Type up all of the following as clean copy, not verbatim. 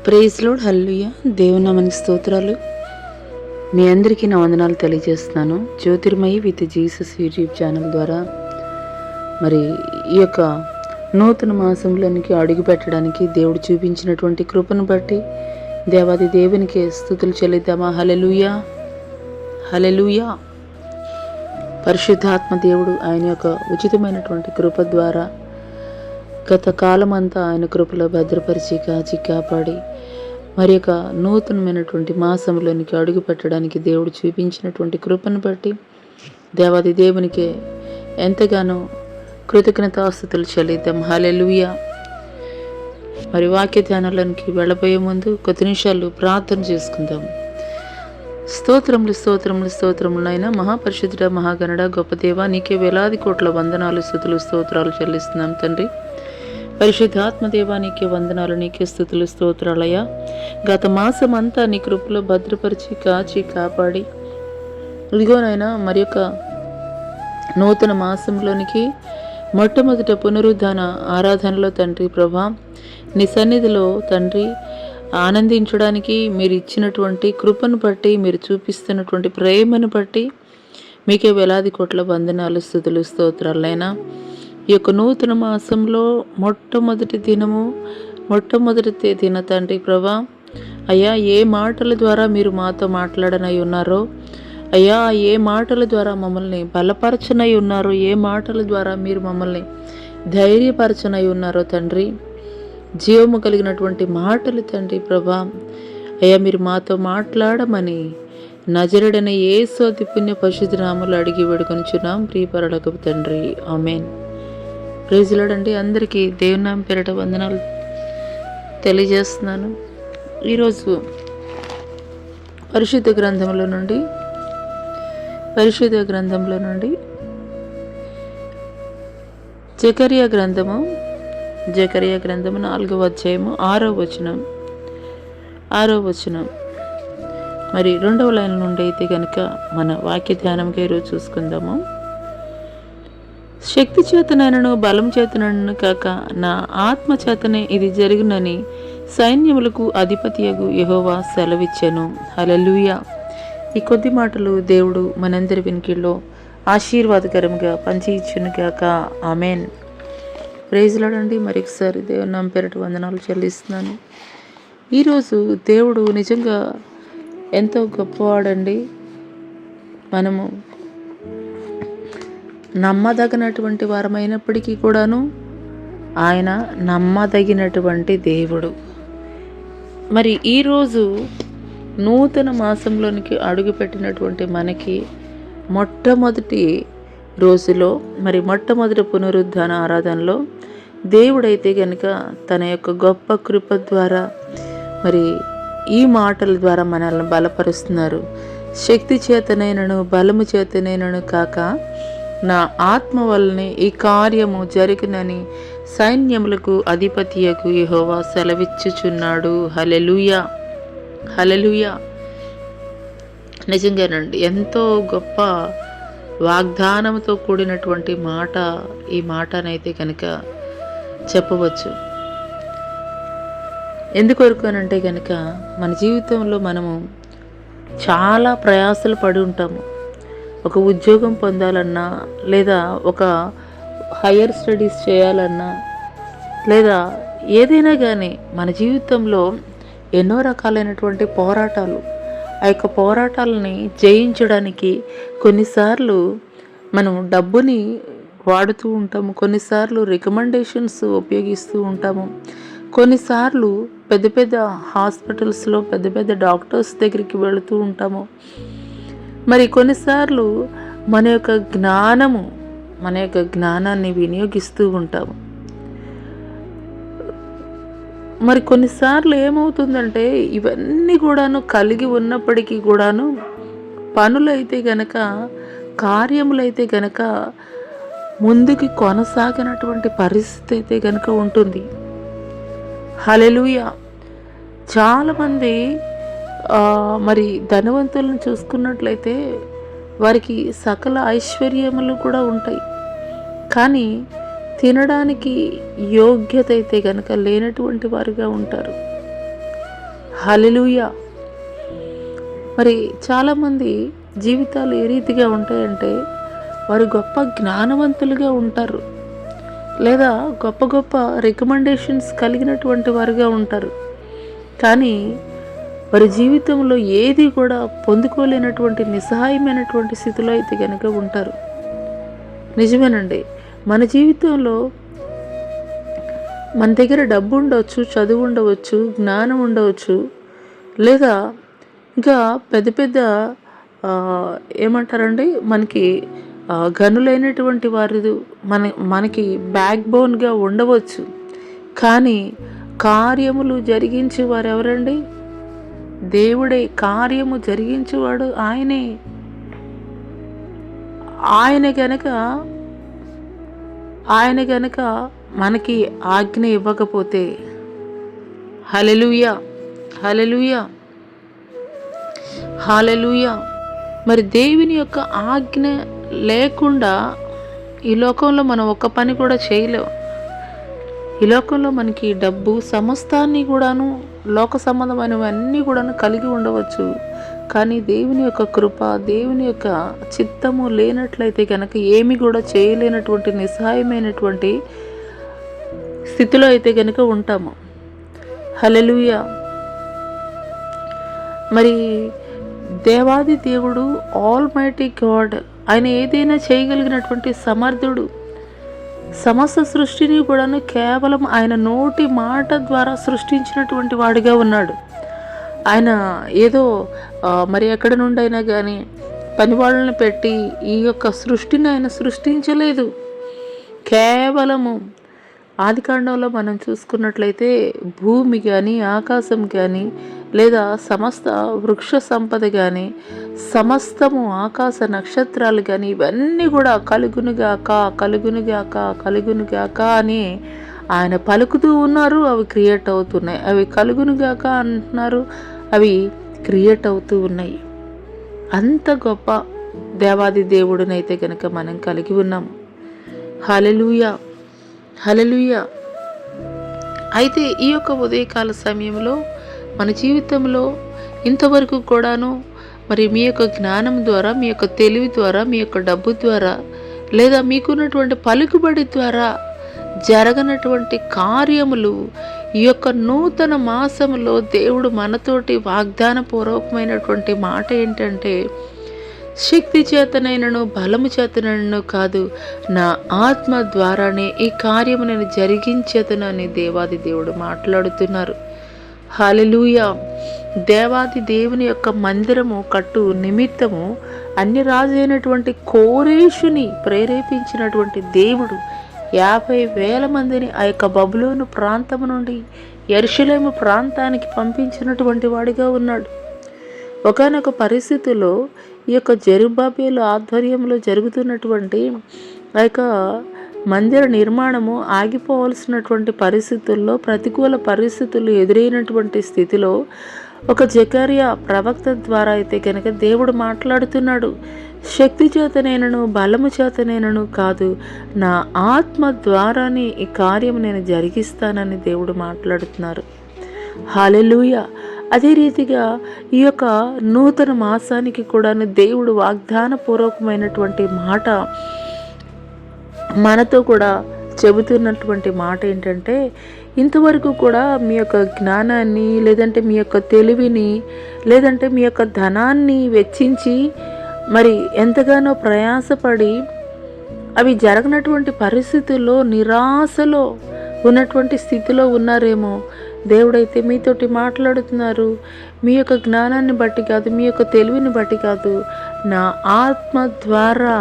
Praise lord, హల్లెలూయా. దేవుని నామానికి స్తోత్రాలు. మీ అందరికీ నా వందనాలు తెలియజేస్తున్నాను. Jyothirmayi with Jesus YouTube channel ద్వారా మరి ఈ యొక్క నూతన మాసంలోనికి అడుగు పెట్టడానికి దేవుడు చూపించినటువంటి కృపను బట్టి దేవాది దేవునికి స్తుతులు చెల్లిద్దామా? హల్లెలూయా, హల్లెలూయా. పరిశుద్ధాత్మ దేవుడు ఆయన యొక్క ఉచితమైనటువంటి కృప ద్వారా గత కాలమంతా ఆయన కృపలో భద్రపరిచి కాచి కాపాడి మరి యొక్క నూతనమైనటువంటి మాసంలోనికి అడుగు పెట్టడానికి దేవుడు చూపించినటువంటి కృపను బట్టి దేవాది దేవునికి ఎంతగానో కృతజ్ఞతాస్తుతులు చెల్లిద్దాం. హల్లెలూయా. మరి వాక్య ధ్యానాలకి వెళ్ళబోయే ముందు కొద్ది నిమిషాలు ప్రార్థన చేసుకుందాం. స్తోత్రములు స్తోత్రములు స్తోత్రములు నాయన, మహాపరిశుద్ధుడ, మహాగణుడ, గొప్ప దేవ, నీకే వేలాది కోట్ల వందనాలు స్తుతులు స్తోత్రాలు చెల్లిస్తున్నాం తండ్రి. పరిశుద్ధాత్మదేవా, నీకే వందనాలు, నీకే స్తుతులు స్తోత్రాలయ్యా. గత మాసం అంతా నీ కృపలో భద్రపరిచి కాచి కాపాడి ఇదిగోనైనా మరి యొక్క నూతన మాసంలోనికి మొట్టమొదట పునరుద్ధాన ఆరాధనలో తండ్రి ప్రభా, నీ సన్నిధిలో తండ్రి ఆనందించడానికి మీరు ఇచ్చినటువంటి కృపను బట్టి, మీరు చూపిస్తున్నటువంటి ప్రేమను బట్టి మీకే వేలాది కోట్ల వందనాలు స్తుతులు స్తోత్రాలైనా. ఈ యొక్క నూతన మాసంలో మొట్టమొదటి తేదీన తండ్రి ప్రభా అయ్యా, ఏ మాటల ద్వారా మీరు మాతో మాట్లాడనై ఉన్నారో అయ్యా, ఏ మాటల ద్వారా మమ్మల్ని బలపరచనై ఉన్నారో, ఏ మాటల ద్వారా మీరు మమ్మల్ని ధైర్యపరచనై ఉన్నారో తండ్రి, జీవము కలిగినటువంటి మాటలు తండ్రి ప్రభా అయ్యా, మీరు మాతో మాట్లాడమని నజరుడైన యేసు అతి పుణ్య పరిశుద్ధ నామములో అడిగి వేడుకొనుచున్నాం ప్రియ పరలోకపు తండ్రి, ఆమేన్. ప్రైజ్ లార్డ్ అండి. అందరికీ దేవుని నామం పేరిట వందనాలు తెలియజేస్తున్నాను. ఈరోజు పరిశుద్ధ గ్రంథంలో నుండి జకరియా గ్రంథము 4వ అధ్యాయము 6వ వచనం మరి 2వ లైన్ నుండి అయితే కనుక మన వాక్య ధ్యానంగా ఈరోజు చూసుకుందాము. శక్తి చేతనైనను బలం చేతనైనను కాక నా ఆత్మ చేతనే ఇది జరుగునని సైన్యములకు అధిపతియగు యెహోవా సెలవిచ్చెను. హల్లెలూయా. ఈ కొద్ది మాటలు దేవుడు మనందరి వెనుకల్లో ఆశీర్వాదకరంగా పంచి ఇచ్చును గాక, ఆమేన్. ప్రైజ్ లార్డ్ అండి. మరొకసారి దేవుని నామం పేరిట వందనాలు చెల్లిస్తున్నాను. ఈరోజు దేవుడు నిజంగా ఎంతో గొప్పవాడండి. మనము నమ్మదగినటువంటి వారమైనప్పటికీ కూడాను ఆయన నమ్మదగినటువంటి దేవుడు. మరి ఈరోజు నూతన మాసంలోనికి అడుగుపెట్టినటువంటి మనకి మొట్టమొదటి రోజులో మరి మొట్టమొదటి పునరుద్ధాన ఆరాధనలో దేవుడైతే కనుక తన యొక్క గొప్ప కృప ద్వారా మరి ఈ మాటల ద్వారా మనల్ని బలపరుస్తున్నారు. శక్తి చేతనైనను బలము చేతనైనను కాక నా ఆత్మ వల్లనే ఈ కార్యము జరుగునని సైన్యములకు అధిపతియకు యెహోవా సెలవిచ్చుచున్నాడు. హల్లెలూయా, హల్లెలూయా. నిజంగానండి, ఎంతో గొప్ప వాగ్దానంతో కూడినటువంటి మాట ఈ మాటనైతే కనుక చెప్పవచ్చు. ఎందుకొరకు అనంటే కనుక మన జీవితంలో మనము చాలా ప్రయాసలు పడి ఉంటాము. ఒక ఉద్యోగం పొందాలన్నా, లేదా ఒక హయ్యర్ స్టడీస్ చేయాలన్నా, లేదా ఏదైనా కానీ మన జీవితంలో ఎన్నో రకాలైనటువంటి పోరాటాలు, ఆ యొక్క పోరాటాలని జయించడానికి కొన్నిసార్లు మనం డబ్బుని వాడుతూ ఉంటాము, కొన్నిసార్లు రికమెండేషన్స్ ఉపయోగిస్తూ ఉంటాము, కొన్నిసార్లు పెద్ద పెద్ద హాస్పిటల్స్లో పెద్ద పెద్ద డాక్టర్స్ దగ్గరికి వెళుతూ ఉంటాము. మరి కొన్నిసార్లు మన యొక్క జ్ఞానాన్ని వినియోగిస్తూ ఉంటాము. మరి కొన్నిసార్లు ఏమవుతుందంటే ఇవన్నీ కూడాను కలిగి ఉన్నప్పటికీ కూడాను పనులైతే గనక, కార్యములైతే గనక ముందుకి కొనసాగినటువంటి పరిస్థితి అయితే గనక ఉంటుంది. హల్లెలూయా. చాలామంది మరి ధనవంతులను చూసుకున్నట్లయితే వారికి సకల ఐశ్వర్యములు కూడా ఉంటాయి, కానీ తినడానికి యోగ్యత అయితే కనుక లేనటువంటి వారుగా ఉంటారు. హల్లెలూయా. మరి చాలామంది జీవితాలు ఏ రీతిగా ఉంటాయంటే, వారు గొప్ప జ్ఞానవంతులుగా ఉంటారు, లేదా గొప్ప గొప్ప రికమెండేషన్స్ కలిగినటువంటి వారుగా ఉంటారు. కానీ వారి జీవితంలో ఏది కూడా పొందుకోలేనటువంటి నిస్సహాయమైనటువంటి స్థితిలో అయితే కనుక ఉంటారు. నిజమేనండి. మన జీవితంలో మన దగ్గర డబ్బు ఉండవచ్చు, చదువు ఉండవచ్చు, జ్ఞానం ఉండవచ్చు, లేదా ఇంకా పెద్ద పెద్ద ఏమంటారండి, మనకి గనులైనటువంటి వారు మనకి బ్యాక్ బోన్గా ఉండవచ్చు. కానీ కార్యములు జరిగించే వారు ఎవరండి? దేవుడే. కార్యము జరిగించేవాడు ఆయనే. ఆయన గనక మనకి ఆజ్ఞ ఇవ్వకపోతే, హల్లెలూయా, హల్లెలూయా, హల్లెలూయా. మరి దేవుని యొక్క ఆజ్ఞ లేకుండా ఈ లోకంలో మనం ఒక్క పని కూడా చేయలేం. ఈ లోకంలో మనకి డబ్బు సమస్తాన్ని కూడాను, లోక సంబంధమైనవన్నీ కూడాను కలిగి ఉండవచ్చు. కానీ దేవుని యొక్క కృప, దేవుని యొక్క చిత్తము లేనట్లయితే కనుక ఏమి కూడా చేయలేనటువంటి నిస్సహాయమైనటువంటి స్థితిలో అయితే కనుక ఉంటాము. హల్లెలూయా. మరి దేవాది దేవుడు, ఆల్ మైటీ గాడ్, ఆయన ఏదైనా చేయగలిగినటువంటి సమర్థుడు. సమస్త సృష్టిని కూడాను కేవలం ఆయన నోటి మాట ద్వారా సృష్టించినటువంటి వాడిగా ఉన్నాడు. ఆయన ఏదో మరి ఎక్కడి నుండైనా కానీ పని వాళ్ళని పెట్టి ఈ యొక్క సృష్టిని ఆయన సృష్టించలేదు. కేవలము ఆదికాండంలో మనం చూసుకున్నట్లయితే భూమి కానీ, ఆకాశం కానీ, లేదా సమస్త వృక్ష సంపద కానీ, సమస్తము ఆకాశ నక్షత్రాలు కానీ, ఇవన్నీ కూడా కలుగునుగాక, కలుగునుగాక, కలుగునుగాక అని ఆయన పలుకుతూ ఉన్నారు. అవి క్రియేట్ అవుతున్నాయి. అవి కలుగునుగాక అంటున్నారు, అవి క్రియేట్ అవుతూ ఉన్నాయి. అంత గొప్ప దేవాది దేవుడినైతే కనుక మనం కలిగి ఉన్నాము. హల్లెలూయా, హల్లెలూయా. అయితే ఈ యొక్క ఉదయకాల సమయంలో మన జీవితంలో ఇంతవరకు కూడాను మరి మీ యొక్క జ్ఞానం ద్వారా, మీ యొక్క తెలివి ద్వారా, మీ యొక్క డబ్బు ద్వారా, లేదా మీకున్నటువంటి పలుకుబడి ద్వారా జరగనటువంటి కార్యములు ఈ యొక్క నూతన మాసములో దేవుడు మనతోటి వాగ్దానపూర్వకమైనటువంటి మాట ఏంటంటే, శక్తి చేతనైనను బలము చేతనైనను కాదు, నా ఆత్మ ద్వారానే ఈ కార్యము నేను జరిగించేదను అని దేవాది దేవుడు మాట్లాడుతున్నారు. హల్లెలూయా. దేవాది దేవుని యొక్క మందిరము కట్టు నిమిత్తము అన్ని రాజు అయినటువంటి కోరేషుని ప్రేరేపించినటువంటి దేవుడు 50,000 మందిని ఆ యొక్క బబులోను ప్రాంతము నుండి యెరూషలేము ప్రాంతానికి పంపించినటువంటి వాడిగా ఉన్నాడు. ఒకానొక పరిస్థితుల్లో ఈ యొక్క జెరుబ్బాబెలు ఆధ్వర్యంలో జరుగుతున్నటువంటి ఆ యొక్క మందిర నిర్మాణము ఆగిపోవలసినటువంటి పరిస్థితుల్లో, ప్రతికూల పరిస్థితులు ఎదురైనటువంటి స్థితిలో ఒక జకర్యా ప్రవక్త ద్వారా అయితే కనుక దేవుడు మాట్లాడుతున్నాడు. శక్తి చేతనైనను బలము చేతనైనను కాదు, నా ఆత్మ ద్వారానే ఈ కార్యం నేను జరిగిస్తానని దేవుడు మాట్లాడుతున్నారు. హల్లెలూయా. అదే రీతిగా ఈ యొక్క నూతన మాసానికి కూడా దేవుడు వాగ్దానపూర్వకమైనటువంటి మాట మనతో కూడా చెబుతున్నటువంటి మాట ఏంటంటే, ఇంతవరకు కూడా మీ యొక్క జ్ఞానాన్ని, లేదంటే మీ యొక్క తెలివిని, లేదంటే మీ యొక్క ధనాన్ని వెచ్చించి మరి ఎంతగానో ప్రయాసపడి అవి జరగనటువంటి పరిస్థితుల్లో నిరాశలో ఉన్నటువంటి స్థితిలో ఉన్నారేమో. దేవుడైతే మీతోటి మాట్లాడుతున్నారు. మీ యొక్క జ్ఞానాన్ని బట్టి కాదు, మీ యొక్క తెలివిని బట్టి కాదు, నా ఆత్మ ద్వారా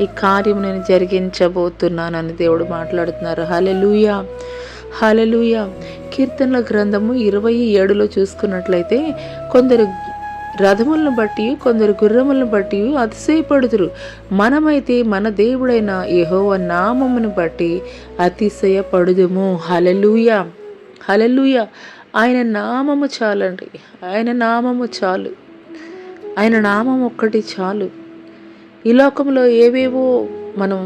ఈ కార్యం నేను జరిగించబోతున్నానని దేవుడు మాట్లాడుతున్నారు. హల్లెలూయా, హల్లెలూయా. కీర్తనల గ్రంథము 27లో చూసుకున్నట్లయితే, కొందరు రథములను బట్టి, కొందరు గుర్రములను బట్టి అతిశయపడుదురు, మనమైతే మన దేవుడైన యెహోవా నామమును బట్టి అతిశయపడుదుము. హల్లెలూయా, హల్లెలూయా. ఆయన నామము చాలండి. ఆయన నామము చాలు. ఆయన నామం ఒక్కటి చాలు. ఈ లోకంలో ఏవేవో మనం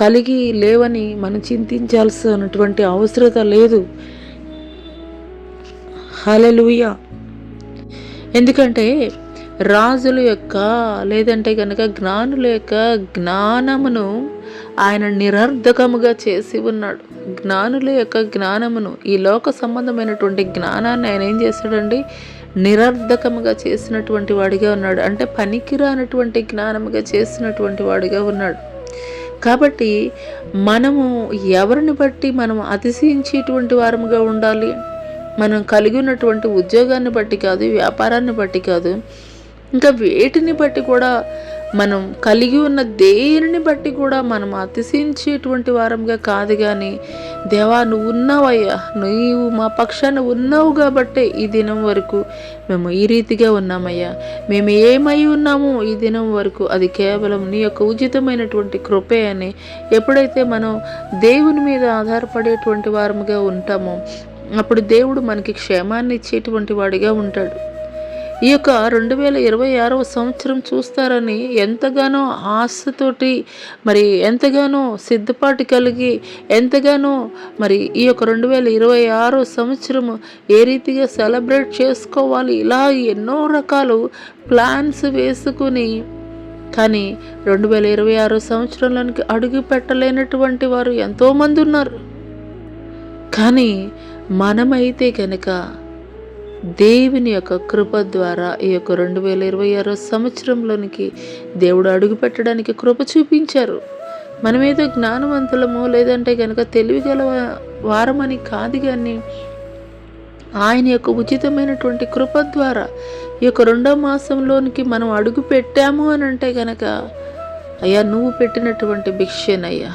కలిగి లేవని మనం చింతించాల్సినటువంటి అవసరత లేదు. హల్లెలూయా. ఎందుకంటే రాజుల యొక్క లేదంటే కనుక జ్ఞానుల యొక్క జ్ఞానమును ఆయన నిరర్ధకముగా చేసి ఉన్నాడు. జ్ఞానుల యొక్క జ్ఞానమును, ఈ లోక సంబంధమైనటువంటి జ్ఞానాన్ని ఆయన ఏం చేశాడండి? నిరర్ధకముగా చేసినటువంటి వాడిగా ఉన్నాడు. అంటే పనికిరానటువంటి జ్ఞానముగా చేసినటువంటి వాడిగా ఉన్నాడు. కాబట్టి మనము ఎవరిని బట్టి మనం అతిశయించేటువంటి వారముగా ఉండాలి? మనం కలిగి ఉన్నటువంటి ఉద్యోగాన్ని బట్టి కాదు, వ్యాపారాన్ని బట్టి కాదు, ఇంకా వేటిని బట్టి కూడా, మనం కలిగి ఉన్న దేనిని బట్టి కూడా మనం అతిశయించేటువంటి వారంగా కాదు. కానీ దేవా, నువ్వు ఉన్నావయ్యా, నీవు మా పక్షాన ఉన్నావు కాబట్టే ఈ దినం వరకు మేము ఈ రీతిగా ఉన్నామయ్యా. మేము ఏమై ఉన్నాము ఈ దినం వరకు, అది కేవలం నీ యొక్క ఉచితమైనటువంటి కృపే అని ఎప్పుడైతే మనం దేవుని మీద ఆధారపడేటువంటి వారముగా ఉంటామో అప్పుడు దేవుడు మనకి క్షేమాన్ని ఇచ్చేటువంటి వాడిగా ఉంటాడు. ఈ యొక్క 2026వ సంవత్సరం చూస్తారని ఎంతగానో ఆశతోటి, మరి ఎంతగానో సిద్ధపాటు కలిగి, ఎంతగానో మరి ఈ యొక్క 2026వ సంవత్సరము ఏ రీతిగా సెలబ్రేట్ చేసుకోవాలి, ఇలా ఎన్నో రకాలు ప్లాన్స్ వేసుకుని, కానీ 2026 సంవత్సరంలోనికి అడుగు పెట్టలేనటువంటి వారు ఎంతోమంది ఉన్నారు. కానీ మనమైతే కనుక దేవుని యొక్క కృప ద్వారా ఈ యొక్క 2026 సంవత్సరంలోనికి దేవుడు అడుగు పెట్టడానికి కృప చూపించారు. మనమేదో జ్ఞానవంతులము లేదంటే కనుక తెలివిగల వారమని కాదు, కానీ ఆయన యొక్క ఉచితమైనటువంటి కృప ద్వారా ఈ యొక్క 2వ మాసంలోనికి మనం అడుగు పెట్టాము అని అంటే కనుక, అయ్యా నువ్వు పెట్టినటువంటి భిక్షేనయ్యా.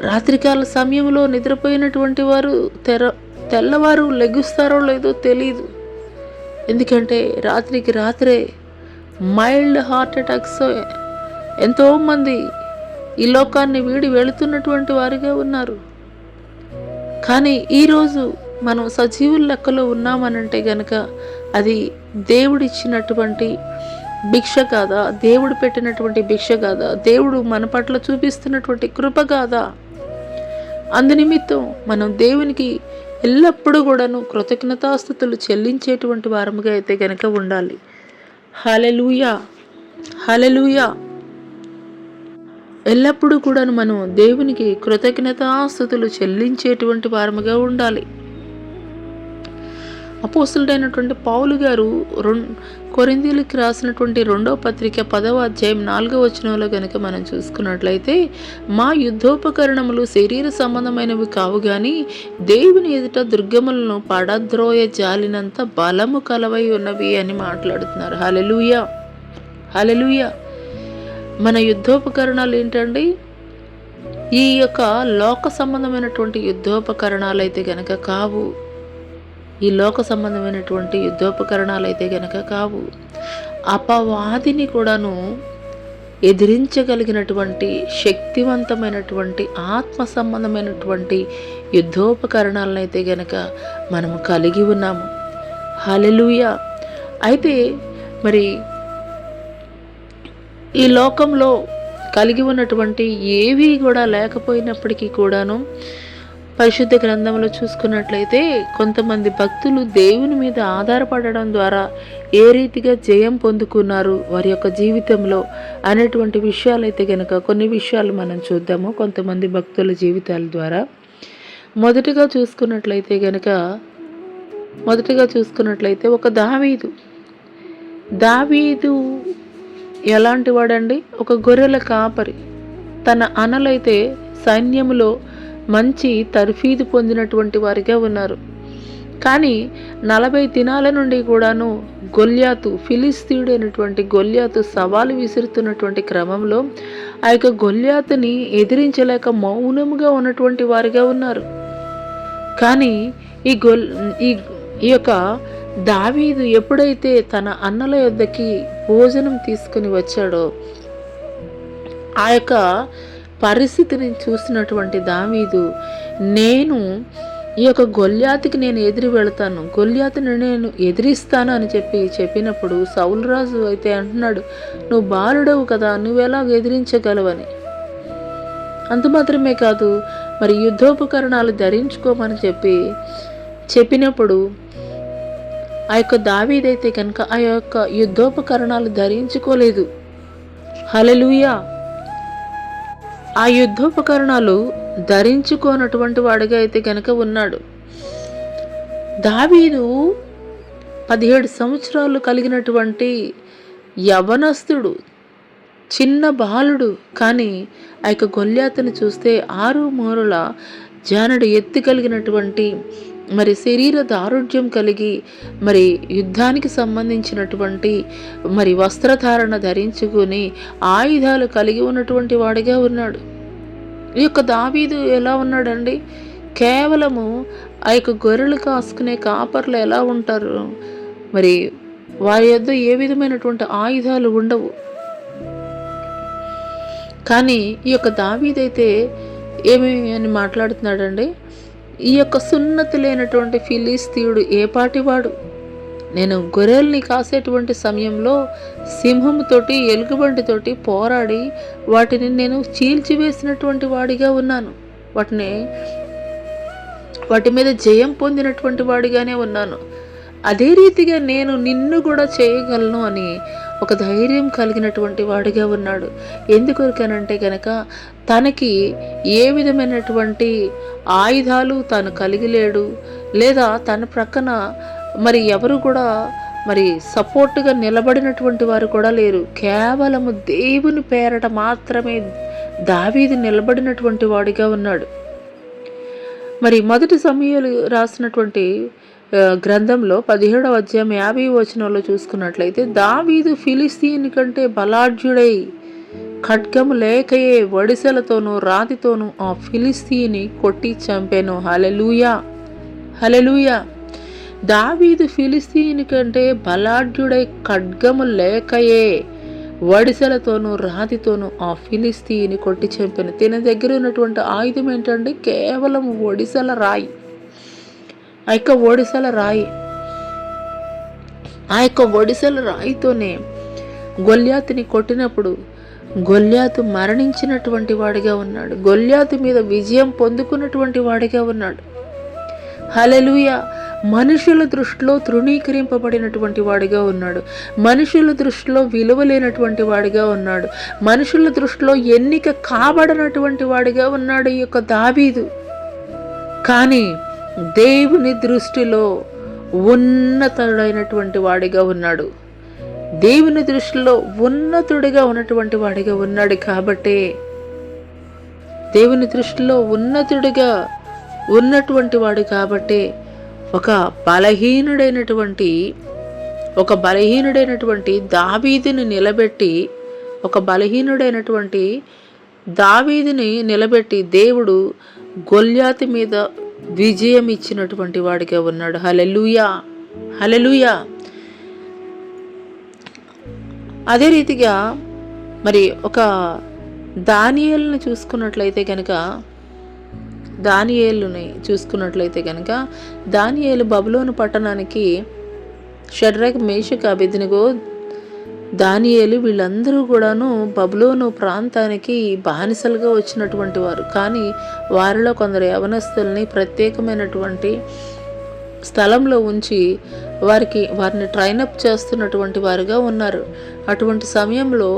రాత్రికాల సమయంలో నిద్రపోయినటువంటి వారు తెల్లవారు లెగుస్తారో లేదో తెలియదు. ఎందుకంటే రాత్రికి రాత్రే మైల్డ్ హార్ట్ అటాక్స్ ఎంతోమంది ఈ లోకాన్ని వీడి వెళుతున్నటువంటి వారిగా ఉన్నారు. కానీ ఈరోజు మనం సజీవుల లెక్కలో ఉన్నామనంటే గనక అది దేవుడిచ్చినటువంటి భిక్ష కాదా? దేవుడు పెట్టినటువంటి భిక్ష కాదా? దేవుడు మన పట్ల చూపిస్తున్నటువంటి కృప కాదా? అందునిమిత్తం మనం దేవునికి ఎల్లప్పుడూ కూడాను కృతజ్ఞతాస్తుతులు చెల్లించేటువంటి వారముగా అయితే కనుక ఉండాలి. హల్లెలూయా, హల్లెలూయా. ఎల్లప్పుడూ కూడాను మనం దేవునికి కృతజ్ఞతాస్తుతులు చెల్లించేటువంటి వారముగా ఉండాలి. అపోస్తలుడైనటువంటి పౌలు గారు కొరింథీయులకు రాసినటువంటి 2వ పత్రిక 10వ అధ్యాయం 4వ వచనంలో కనుక మనం చూసుకున్నట్లయితే, మా యుద్ధోపకరణములు శరీర సంబంధమైనవి కావు కానీ దేవుని ఎదుట దుర్గములను పడద్రోయ జాలినంత బలము కలవై ఉన్నవి అని మాట్లాడుతున్నారు. హల్లెలూయా, హల్లెలూయా. మన యుద్ధోపకరణాలు ఏంటండి? ఈ యొక్క లోక సంబంధమైనటువంటి యుద్ధోపకరణాలు అయితే గనక కావు. ఈ లోక సంబంధమైనటువంటి యుద్ధోపకరణాలు అయితే గనక కావు. అపవాదిని కూడాను ఎదిరించగలిగినటువంటి శక్తివంతమైనటువంటి ఆత్మ సంబంధమైనటువంటి యుద్ధోపకరణాలను అయితే గనక మనము కలిగి ఉన్నాము. హల్లెలూయా. అయితే మరి ఈ లోకంలో కలిగి ఉన్నటువంటి ఏవి కూడా లేకపోయినప్పటికీ కూడాను పరిశుద్ధ గ్రంథంలో చూసుకున్నట్లయితే కొంతమంది భక్తులు దేవుని మీద ఆధారపడడం ద్వారా ఏ రీతిగా జయం పొందుకున్నారు వారి యొక్క జీవితంలో అనేటువంటి విషయాలు అయితే కనుక కొన్ని విషయాలు మనం చూద్దాము కొంతమంది భక్తుల జీవితాల ద్వారా. మొదటగా చూసుకున్నట్లయితే ఒక దావీదు ఎలాంటి వాడండి? ఒక గొర్రెల కాపరి. తన అన్నలైతే సైన్యములో మంచి తర్ఫీదు పొందినటువంటి వారిగా ఉన్నారు. కానీ 40 దినాల నుండి కూడాను ఫిలిస్తీయుడైనటువంటి గొల్యాతు సవాలు విసురుతున్నటువంటి క్రమంలో ఆ యొక్క గొల్యాతుని ఎదిరించలేక మౌనముగా ఉన్నటువంటి వారిగా ఉన్నారు. కానీ ఈ యొక్క దావీదు ఎప్పుడైతే తన అన్నల యొద్దకి భోజనం తీసుకుని వచ్చాడో ఆ యొక్క పరిస్థితిని చూసినటువంటి దావీదు, నేను ఈ యొక్క గొల్యాతుకి నేను ఎదిరి వెళతాను, గొల్యాతుని నేను ఎదిరిస్తాను అని చెప్పినప్పుడు సౌలు రాజు అయితే అంటున్నాడు, నువ్వు బాలుడవు కదా, నువ్వెలా ఎదిరించగలవని. అంత మాత్రమే కాదు, మరి యుద్ధోపకరణాలు ధరించుకోమని చెప్పినప్పుడు ఆ యొక్క దావీదైతే కనుక ఆ యొక్క యుద్ధోపకరణాలు ధరించుకోలేదు. హల్లెలూయా. ఆ యుద్ధోపకరణాలు ధరించుకోనటువంటి వాడిగా అయితే కనుక ఉన్నాడు. దావీదు 17 సంవత్సరాలు కలిగినటువంటి యవనస్తుడు, చిన్న బాలుడు. కానీ ఆ యొక్క గొల్యాతుని చూస్తే 6 మూరల జానడు ఎత్తు కలిగినటువంటి, మరి శరీర దారుఢ్యం కలిగి, మరి యుద్ధానికి సంబంధించినటువంటి మరి వస్త్రధారణ ధరించుకుని ఆయుధాలు కలిగి ఉన్నటువంటి వాడిగా ఉన్నాడు. ఈ యొక్క దావీదు ఎలా ఉన్నాడండి? కేవలము ఆ యొక్క గొర్రెలు కాసుకునే కాపర్లు ఎలా ఉంటారు? మరి వారి యొద్ద ఏ విధమైనటువంటి ఆయుధాలు ఉండవు. కానీ ఈ యొక్క దావీదైతే ఏమి అని మాట్లాడుతున్నాడండి? ఈ యొక్క సున్నతి లేనటువంటి ఫిలిస్తీయుడు ఏ పాటివాడు? నేను గొర్రెల్ని కాసేటువంటి సమయంలో సింహంతోటి ఎలుగుబంటితోటి పోరాడి వాటిని నేను చీల్చివేసినటువంటి వాడిగా ఉన్నాను. వాటి మీద జయం పొందినటువంటి వాడిగానే ఉన్నాను. అదే రీతిగా నేను నిన్ను కూడా చేయగలను అని ఒక ధైర్యం కలిగినటువంటి వాడిగా ఉన్నాడు. ఎందుకొరకనంటే కనుక తనకి ఏ విధమైనటువంటి ఆయుధాలు తాను కలిగి లేడు, లేదా తన ప్రక్కన మరి ఎవరు కూడా మరి సపోర్టుగా నిలబడినటువంటి వారు కూడా లేరు. కేవలము దేవుని పేరట మాత్రమే దావీదు నిలబడినటువంటి వాడిగా ఉన్నాడు. మరి మొదటి సమూయేలు రాసినటువంటి గ్రంథంలో 17వ అధ్యాయం 50వ వచనంలో చూసుకున్నట్లయితే, దావీదు ఫిలిస్తీయుని కంటే బలాఢ్యుడై ఖడ్గము లేకయే వడిసెలతోనూ రాతితోనూ ఆ ఫిలిస్తీయుని కొట్టి చంపెను. హల్లెలూయా, హల్లెలూయా. దావీదు ఫిలిస్తీయుని కంటే బలాఢ్యుడై ఖడ్గము లేకయే వడిసెలతోనూ రాతితోనూ ఆ ఫిలిస్తీయుని కొట్టి చంపెను. తన దగ్గర ఉన్నటువంటి ఆయుధం ఏంటంటే కేవలం ఒడిసెల రాయి. ఆ యొక్క ఒడిసెల రాయి, ఆ యొక్క ఒడిసెల రాయితోనే గొల్యాతుని కొట్టినప్పుడు గొల్యాతు మరణించినటువంటి వాడిగా ఉన్నాడు. గొల్యాతు మీద విజయం పొందుకున్నటువంటి వాడిగా ఉన్నాడు. హల్లెలూయా. మనుషుల దృష్టిలో తృణీకరింపబడినటువంటి వాడిగా ఉన్నాడు. మనుషుల దృష్టిలో విలువ లేనటువంటి వాడిగా ఉన్నాడు. మనుషుల దృష్టిలో ఎన్నిక కాబడినటువంటి వాడిగా ఉన్నాడు ఈ యొక్క దావీదు. కానీ దేవుని దృష్టిలో ఉన్నతుడైనటువంటి వాడిగా ఉన్నాడు. దేవుని దృష్టిలో ఉన్నతుడిగా ఉన్నటువంటి వాడిగా ఉన్నాడు. కాబట్టే దేవుని దృష్టిలో ఉన్నతుడిగా ఉన్నటువంటి వాడు కాబట్టే ఒక బలహీనుడైనటువంటి దావీదుని నిలబెట్టి దేవుడు గొల్యాతు మీద విజయం ఇచ్చినటువంటి వాడిగా ఉన్నాడు. హల్లెలూయా, హల్లెలూయా. అదే రీతిగా మరి ఒక దానియేలుని చూసుకున్నట్లయితే కనుక దానియేలు బబులోను పట్టణానికి షడ్రక్, మేషక్, అబేద్నెగో, దానియేలు వీళ్ళందరూ కూడాను బబులోను ప్రాంతానికి బానిసలుగా వచ్చినటువంటి వారు. కానీ వారిలో కొందరు యవనస్తుల్ని ప్రత్యేకమైనటువంటి స్థలంలో ఉంచి వారిని ట్రైనప్ చేస్తున్నటువంటి వారుగా ఉన్నారు. అటువంటి సమయంలో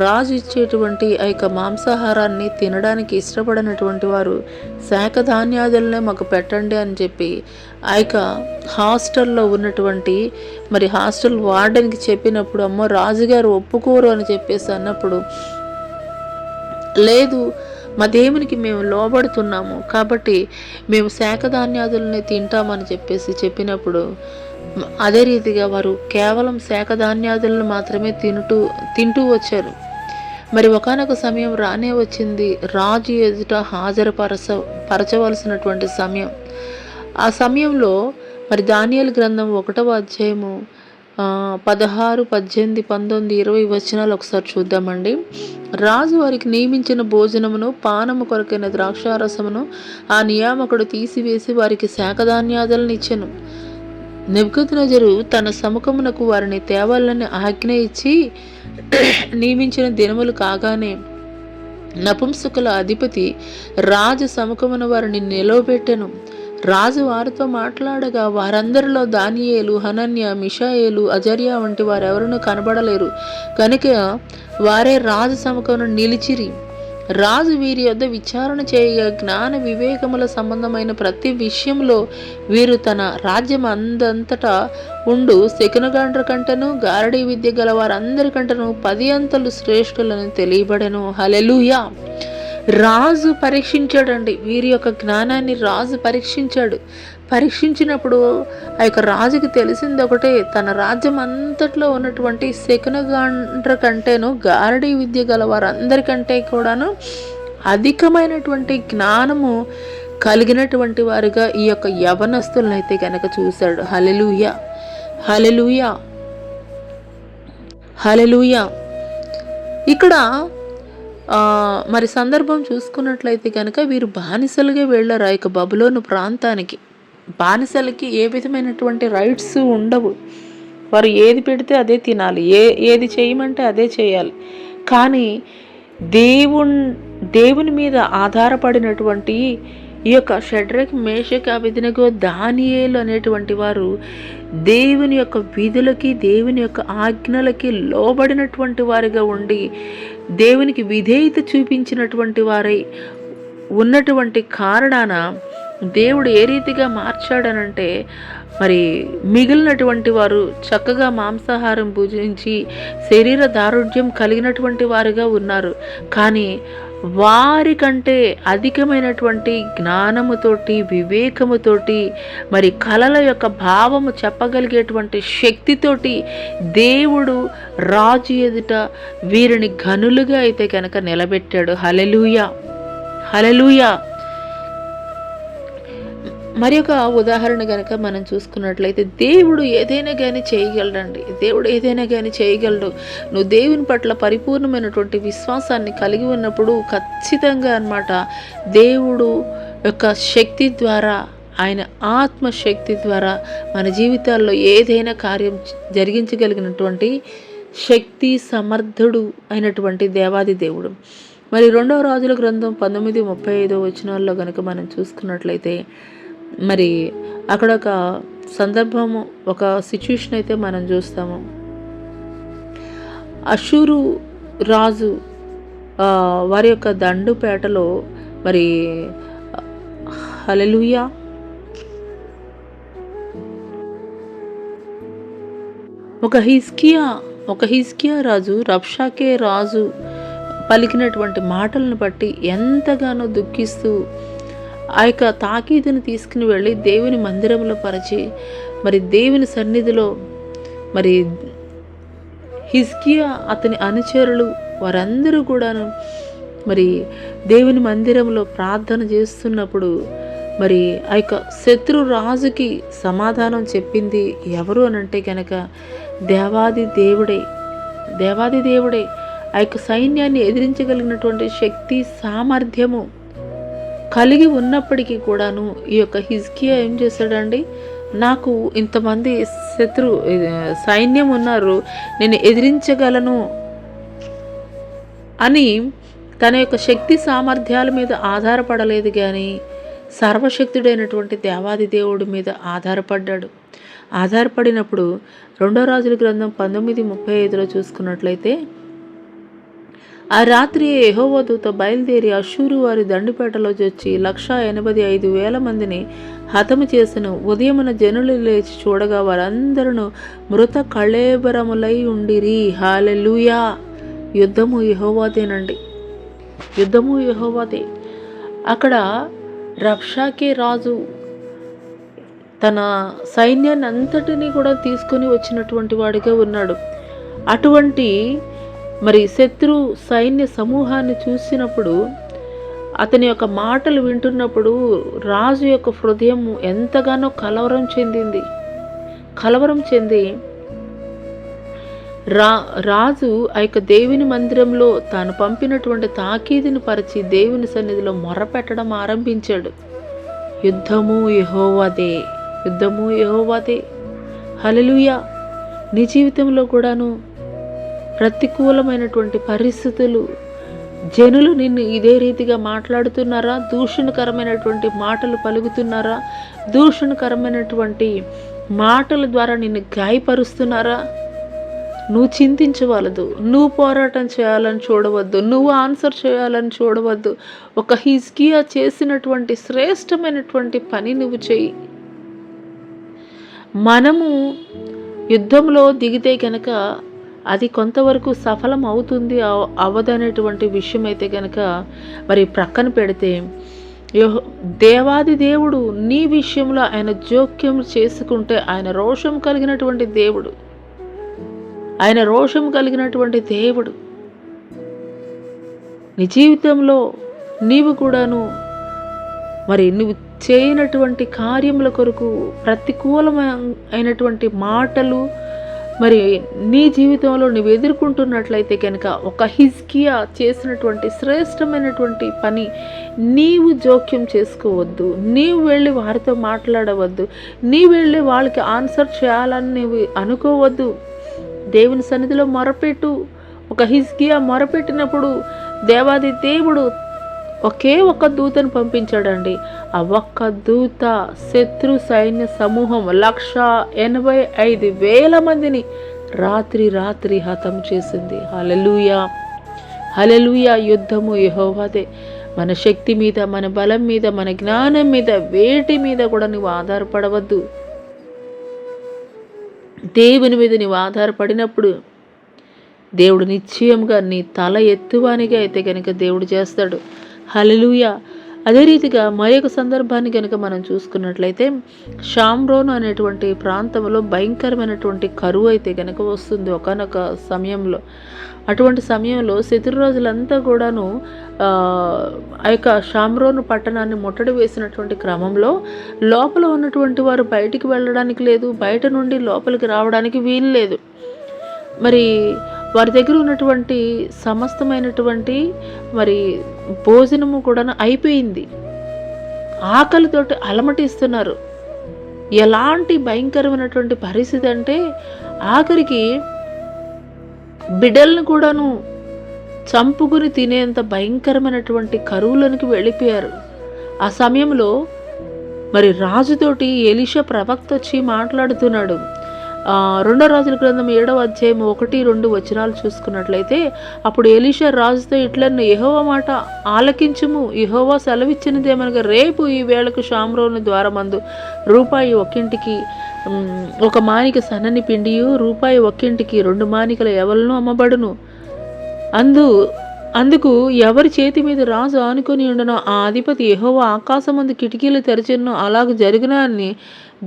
రాజు ఇచ్చేటువంటి ఆ యొక్క మాంసాహారాన్ని తినడానికి ఇష్టపడినటువంటి వారు శాఖ ధాన్యాదులనే మాకు పెట్టండి అని చెప్పి ఆ యొక్క హాస్టల్లో ఉన్నటువంటి మరి హాస్టల్ వార్డెన్కి చెప్పినప్పుడు, అమ్మో రాజుగారు ఒప్పుకోరు అని చెప్పేసి అన్నప్పుడు, లేదు మా దేవునికి మేము లోబడుతున్నాము కాబట్టి మేము శాఖ ధాన్యాదులని తింటామని చెప్పినప్పుడు, అదే రీతిగా వారు కేవలం శాఖ ధాన్యాదులను మాత్రమే తింటూ వచ్చారు. మరి ఒకానొక సమయం రానే వచ్చింది, రాజు ఎదుట పరచవలసినటువంటి సమయం. ఆ సమయంలో మరి దానియేలు గ్రంథం 1వ అధ్యాయము 16, 18, 19, 20 వచనాలు ఒకసారి చూద్దామండి. రాజు వారికి నియమించిన భోజనమును పానము కొరకైన ద్రాక్షారసమును ఆ నియామకుడు తీసివేసి వారికి శాఖధాన్యాదులను ఇచ్చెను. నెబుకద్నెజరు తన సముఖమునకు వారిని తేవాలని ఆజ్ఞ ఇచ్చి నియమించిన దినములు కాగానే నపుంసకుల అధిపతి రాజు సముఖమున వారిని నిలవబెట్టెను. రాజు వారితో మాట్లాడగా వారందరిలో దానియేలు, హనన్య, మిషాయేలు, అజర్యా వంటి వారెవరూ కనబడలేరు. కనుక వారే రాజు సముఖమున నిలిచిరి. రాజు వీరి యొద్ద విచారణ చేయగా జ్ఞాన వివేకముల సంబంధమైన ప్రతి విషయంలో వీరు తన రాజ్యం అందంతటా ఉండు శకునగాండ్ర కంటను గారడీ విద్య గల వారందరికంటను 10 అంతలు శ్రేష్ఠులను తెలియబడెను. హల్లెలూయా. రాజు పరీక్షించాడండి. వీరి యొక్క జ్ఞానాన్ని రాజు పరీక్షించినప్పుడు ఆ యొక్క రాజుకి తెలిసింది ఒకటే, తన రాజ్యం అంతట్లో ఉన్నటువంటి శకునగాండ్ర కంటేను గారడీ విద్య గల వారందరికంటే కూడాను అధికమైనటువంటి జ్ఞానము కలిగినటువంటి వారుగా ఈ యొక్క యవనస్తులను అయితే కనుక చూశాడు. హల్లెలూయా, హల్లెలూయా, హల్లెలూయా. ఇక్కడ మరి సందర్భం చూసుకున్నట్లయితే కనుక వీరు బానిసలుగా వెళ్ళారు. ఆ యొక్క బబులోను ప్రాంతానికి. బానిసలకి ఏ విధమైనటువంటి రైట్స్ ఉండవు. వారు ఏది పెడితే అదే తినాలి, ఏది చేయమంటే అదే చేయాలి. కానీ దేవుని మీద ఆధారపడినటువంటి ఈ యొక్క షడ్రక్, మేషక్, అబేద్నెగో, దానియేలు అనేటువంటి వారు దేవుని యొక్క విధులకి, దేవుని యొక్క ఆజ్ఞలకి లోబడినటువంటి వారిగా ఉండి దేవునికి విధేయత చూపించినటువంటి వారై ఉన్నటువంటి కారణాన దేవుడు ఏ రీతిగా మార్చాడనంటే, మరి మిగిలినటువంటి వారు చక్కగా మాంసాహారం భుజించి శరీర దారుఢ్యం కలిగినటువంటి వారుగా ఉన్నారు. కానీ వారికంటే అధికమైనటువంటి జ్ఞానముతోటి, వివేకముతోటి, మరి కళల యొక్క భావము చెప్పగలిగేటువంటి శక్తితోటి దేవుడు రాజు ఎదుట వీరిని ఘనులుగా అయితే కనుక నిలబెట్టాడు. హల్లెలూయా, హల్లెలూయా. మరి ఒక ఉదాహరణ కనుక మనం చూసుకున్నట్లయితే, దేవుడు ఏదైనా కానీ చేయగలడండి. దేవుడు ఏదైనా కానీ చేయగలడు. నువ్వు దేవుని పట్ల పరిపూర్ణమైనటువంటి విశ్వాసాన్ని కలిగి ఉన్నప్పుడు ఖచ్చితంగా అన్నమాట దేవుడు యొక్క శక్తి ద్వారా, ఆయన ఆత్మశక్తి ద్వారా మన జీవితాల్లో ఏదైనా కార్యం జరిగించగలిగినటువంటి శక్తి సమర్థుడు అయినటువంటి దేవాది దేవుడు. మరి 2వ రాజుల గ్రంథం 19:35 కనుక మనం చూసుకున్నట్లయితే, మరి అక్కడ ఒక సందర్భము, ఒక సిచ్యువేషన్ అయితే మనం చూస్తాము. అషూరు రాజు వారి యొక్క దండుపేటలో మరి హల్లెలూయా, ఒక హిజ్కియా రాజు రబ్షాకే రాజు పలికినటువంటి మాటలను బట్టి ఎంతగానో దుఃఖిస్తూ ఆ యొక్క తాకీదుని తీసుకుని వెళ్ళి దేవుని మందిరంలో పరిచి, మరి దేవుని సన్నిధిలో మరి హిజ్కియా, అతని అనుచరులు వారందరూ కూడాను మరి దేవుని మందిరంలో ప్రార్థన చేస్తున్నప్పుడు మరి ఆ యొక్క శత్రు రాజుకి సమాధానం చెప్పింది ఎవరు అనంటే కనుక దేవాది దేవుడే. ఆ యొక్క సైన్యాన్ని ఎదిరించగలిగినటువంటి శక్తి సామర్థ్యము కలిగి ఉన్నప్పటికీ కూడాను ఈ యొక్క హిజ్కియా ఏం చేశాడండి, నాకు ఇంతమంది సైన్యం ఉన్నారు, నేను ఎదిరించగలను అని తన యొక్క శక్తి సామర్థ్యాల మీద ఆధారపడలేదు, కానీ సర్వశక్తుడైనటువంటి దేవాది దేవుడి మీద ఆధారపడినప్పుడు 2వ రాజుల గ్రంథం 19:35 చూసుకున్నట్లయితే, ఆ రాత్రి యెహోవా దూత బయలుదేరి అషూరు వారి దండుపేటలో వచ్చి 185,000 మందిని హతము చేసెను. ఉదయమున జనులు లేచి చూడగా వారందరూ మృత కళేబరములై ఉండిరి. హల్లెలూయా. యుద్ధము యెహోవాదేనండి, యుద్ధము యెహోవాదే. అక్కడ రబ్షాకే రాజు తన సైన్యాన్ని అంతటినీ కూడా తీసుకొని వచ్చినటువంటి వాడిగా ఉన్నాడు. అటువంటి మరి శత్రు సైన్య సమూహాన్ని చూసినప్పుడు, అతని యొక్క మాటలు వింటున్నప్పుడు రాజు యొక్క హృదయం ఎంతగానో కలవరం చెంది రాజు ఆ యొక్క దేవుని మందిరంలో తాను పంపినటువంటి తాకీదుని పరిచి దేవుని సన్నిధిలో మొర్రపెట్టడం ఆరంభించాడు. యుద్ధము యెహోవాదే. హల్లెలూయా. నీ జీవితంలో కూడాను ప్రతికూలమైనటువంటి పరిస్థితులు జనులు నిన్ను ఇదే రీతిగా మాట్లాడుతున్నారా? దూషణకరమైనటువంటి మాటలు పలుకుతున్నారా? దూషణకరమైనటువంటి మాటల ద్వారా నిన్ను గాయపరుస్తున్నారా? నువ్వు చింతించవలదు, నువ్వు పోరాటం చేయాలని చూడవద్దు, నువ్వు ఆన్సర్ చేయాలని చూడవద్దు. ఒక హిజ్కియా చేసినటువంటి శ్రేష్టమైనటువంటి పని నువ్వు చెయ్యి. మనము యుద్ధంలో దిగితే కనుక అది కొంతవరకు సఫలం అవుతుంది అవ్వదనేటువంటి విషయం అయితే కనుక మరి ప్రక్కన పెడితే, దేవాది దేవుడు నీ విషయంలో ఆయన జోక్యం చేసుకుంటే ఆయన రోషం కలిగినటువంటి దేవుడు, ఆయన రోషం కలిగినటువంటి దేవుడు. నీ జీవితంలో నీవు కూడాను మరి నువ్వు చేయనటువంటి కార్యముల కొరకు ప్రతికూలమైనటువంటి మాటలు మరి నీ జీవితంలో నువ్వు ఎదుర్కొంటున్నట్లయితే కనుక ఒక హిజ్కియా చేసినటువంటి శ్రేష్టమైనటువంటి పని నీవు జోక్యం చేసుకోవద్దు, నీవు వెళ్ళి వారితో మాట్లాడవద్దు, నీవు వెళ్ళి వాళ్ళకి ఆన్సర్ చేయాలని నువ్వు అనుకోవద్దు. దేవుని సన్నిధిలో మొరపెట్టు. ఒక హిజ్కియా మొరపెట్టినప్పుడు దేవాది దేవుడు ఒకే ఒక్క దూతను పంపించాడండి. ఆ ఒక్క దూత శత్రు సైన్య సమూహం 185,000 మందిని రాత్రి హతం చేసింది. హల్లెలూయా, హల్లెలూయా. యుద్ధము యెహోవాదే. మన శక్తి మీద, మన బలం మీద, మన జ్ఞానం మీద, వేటి మీద కూడా నువ్వు ఆధారపడవద్దు. దేవుని మీద నీవు ఆధారపడినప్పుడు దేవుడు నిశ్చయంగా నీ తల ఎత్తువానిగా అయితే కనుక దేవుడు చేస్తాడు. హల్లెలూయా. అదే రీతిగా మరొక సందర్భాన్ని కనుక మనం చూసుకున్నట్లయితే, షామ్రోను అనేటువంటి ప్రాంతంలో భయంకరమైనటువంటి కరువు అయితే కనుక వస్తుంది ఒకానొక సమయంలో. అటువంటి సమయంలో శత్రురాజులంతా కూడాను ఆ యొక్క షామ్రోను పట్టణాన్ని ముట్టడి వేసినటువంటి క్రమంలో లోపల ఉన్నటువంటి వారు బయటికి వెళ్ళడానికి లేదు, బయట నుండి లోపలికి రావడానికి వీలు లేదు. మరి వారి దగ్గర ఉన్నటువంటి సమస్తమైనటువంటి మరి భోజనము కూడా అయిపోయింది. ఆకలితోటి అలమటిస్తున్నారు. ఎలాంటి భయంకరమైనటువంటి పరిస్థితి అంటే ఆఖరికి బిడ్డలను కూడాను చంపుకుని తినేంత భయంకరమైనటువంటి కరువులోనికి వెళ్ళిపోయారు. ఆ సమయంలో మరి రాజుతోటి ఎలీషా ప్రవక్త వచ్చి మాట్లాడుతున్నాడు. 2 రాజుల గ్రంథం 7వ అధ్యాయం 1-2 వచనాలు చూసుకున్నట్లయితే, అప్పుడు ఎలీషా రాజుతో ఇట్లన్న, యెహోవా మాట ఆలకించుము. యెహోవా సెలవిచ్చినదేమనగా, రేపు ఈ వేళకు షామ్రోను ద్వారమందు రూపాయి ఒక్కింటికి 1 మానిక సన్నని పిండియు, రూపాయి ఒక్కింటికి 2 మానికల ఎవలను అమ్మబడును. అందుకు ఎవరి చేతి మీద రాజు ఆనుకొని ఉండనో ఆ అధిపతి యెహోవా ఆకాశమందు కిటికీలు తెరచెను. అలాగ జరుగునా అని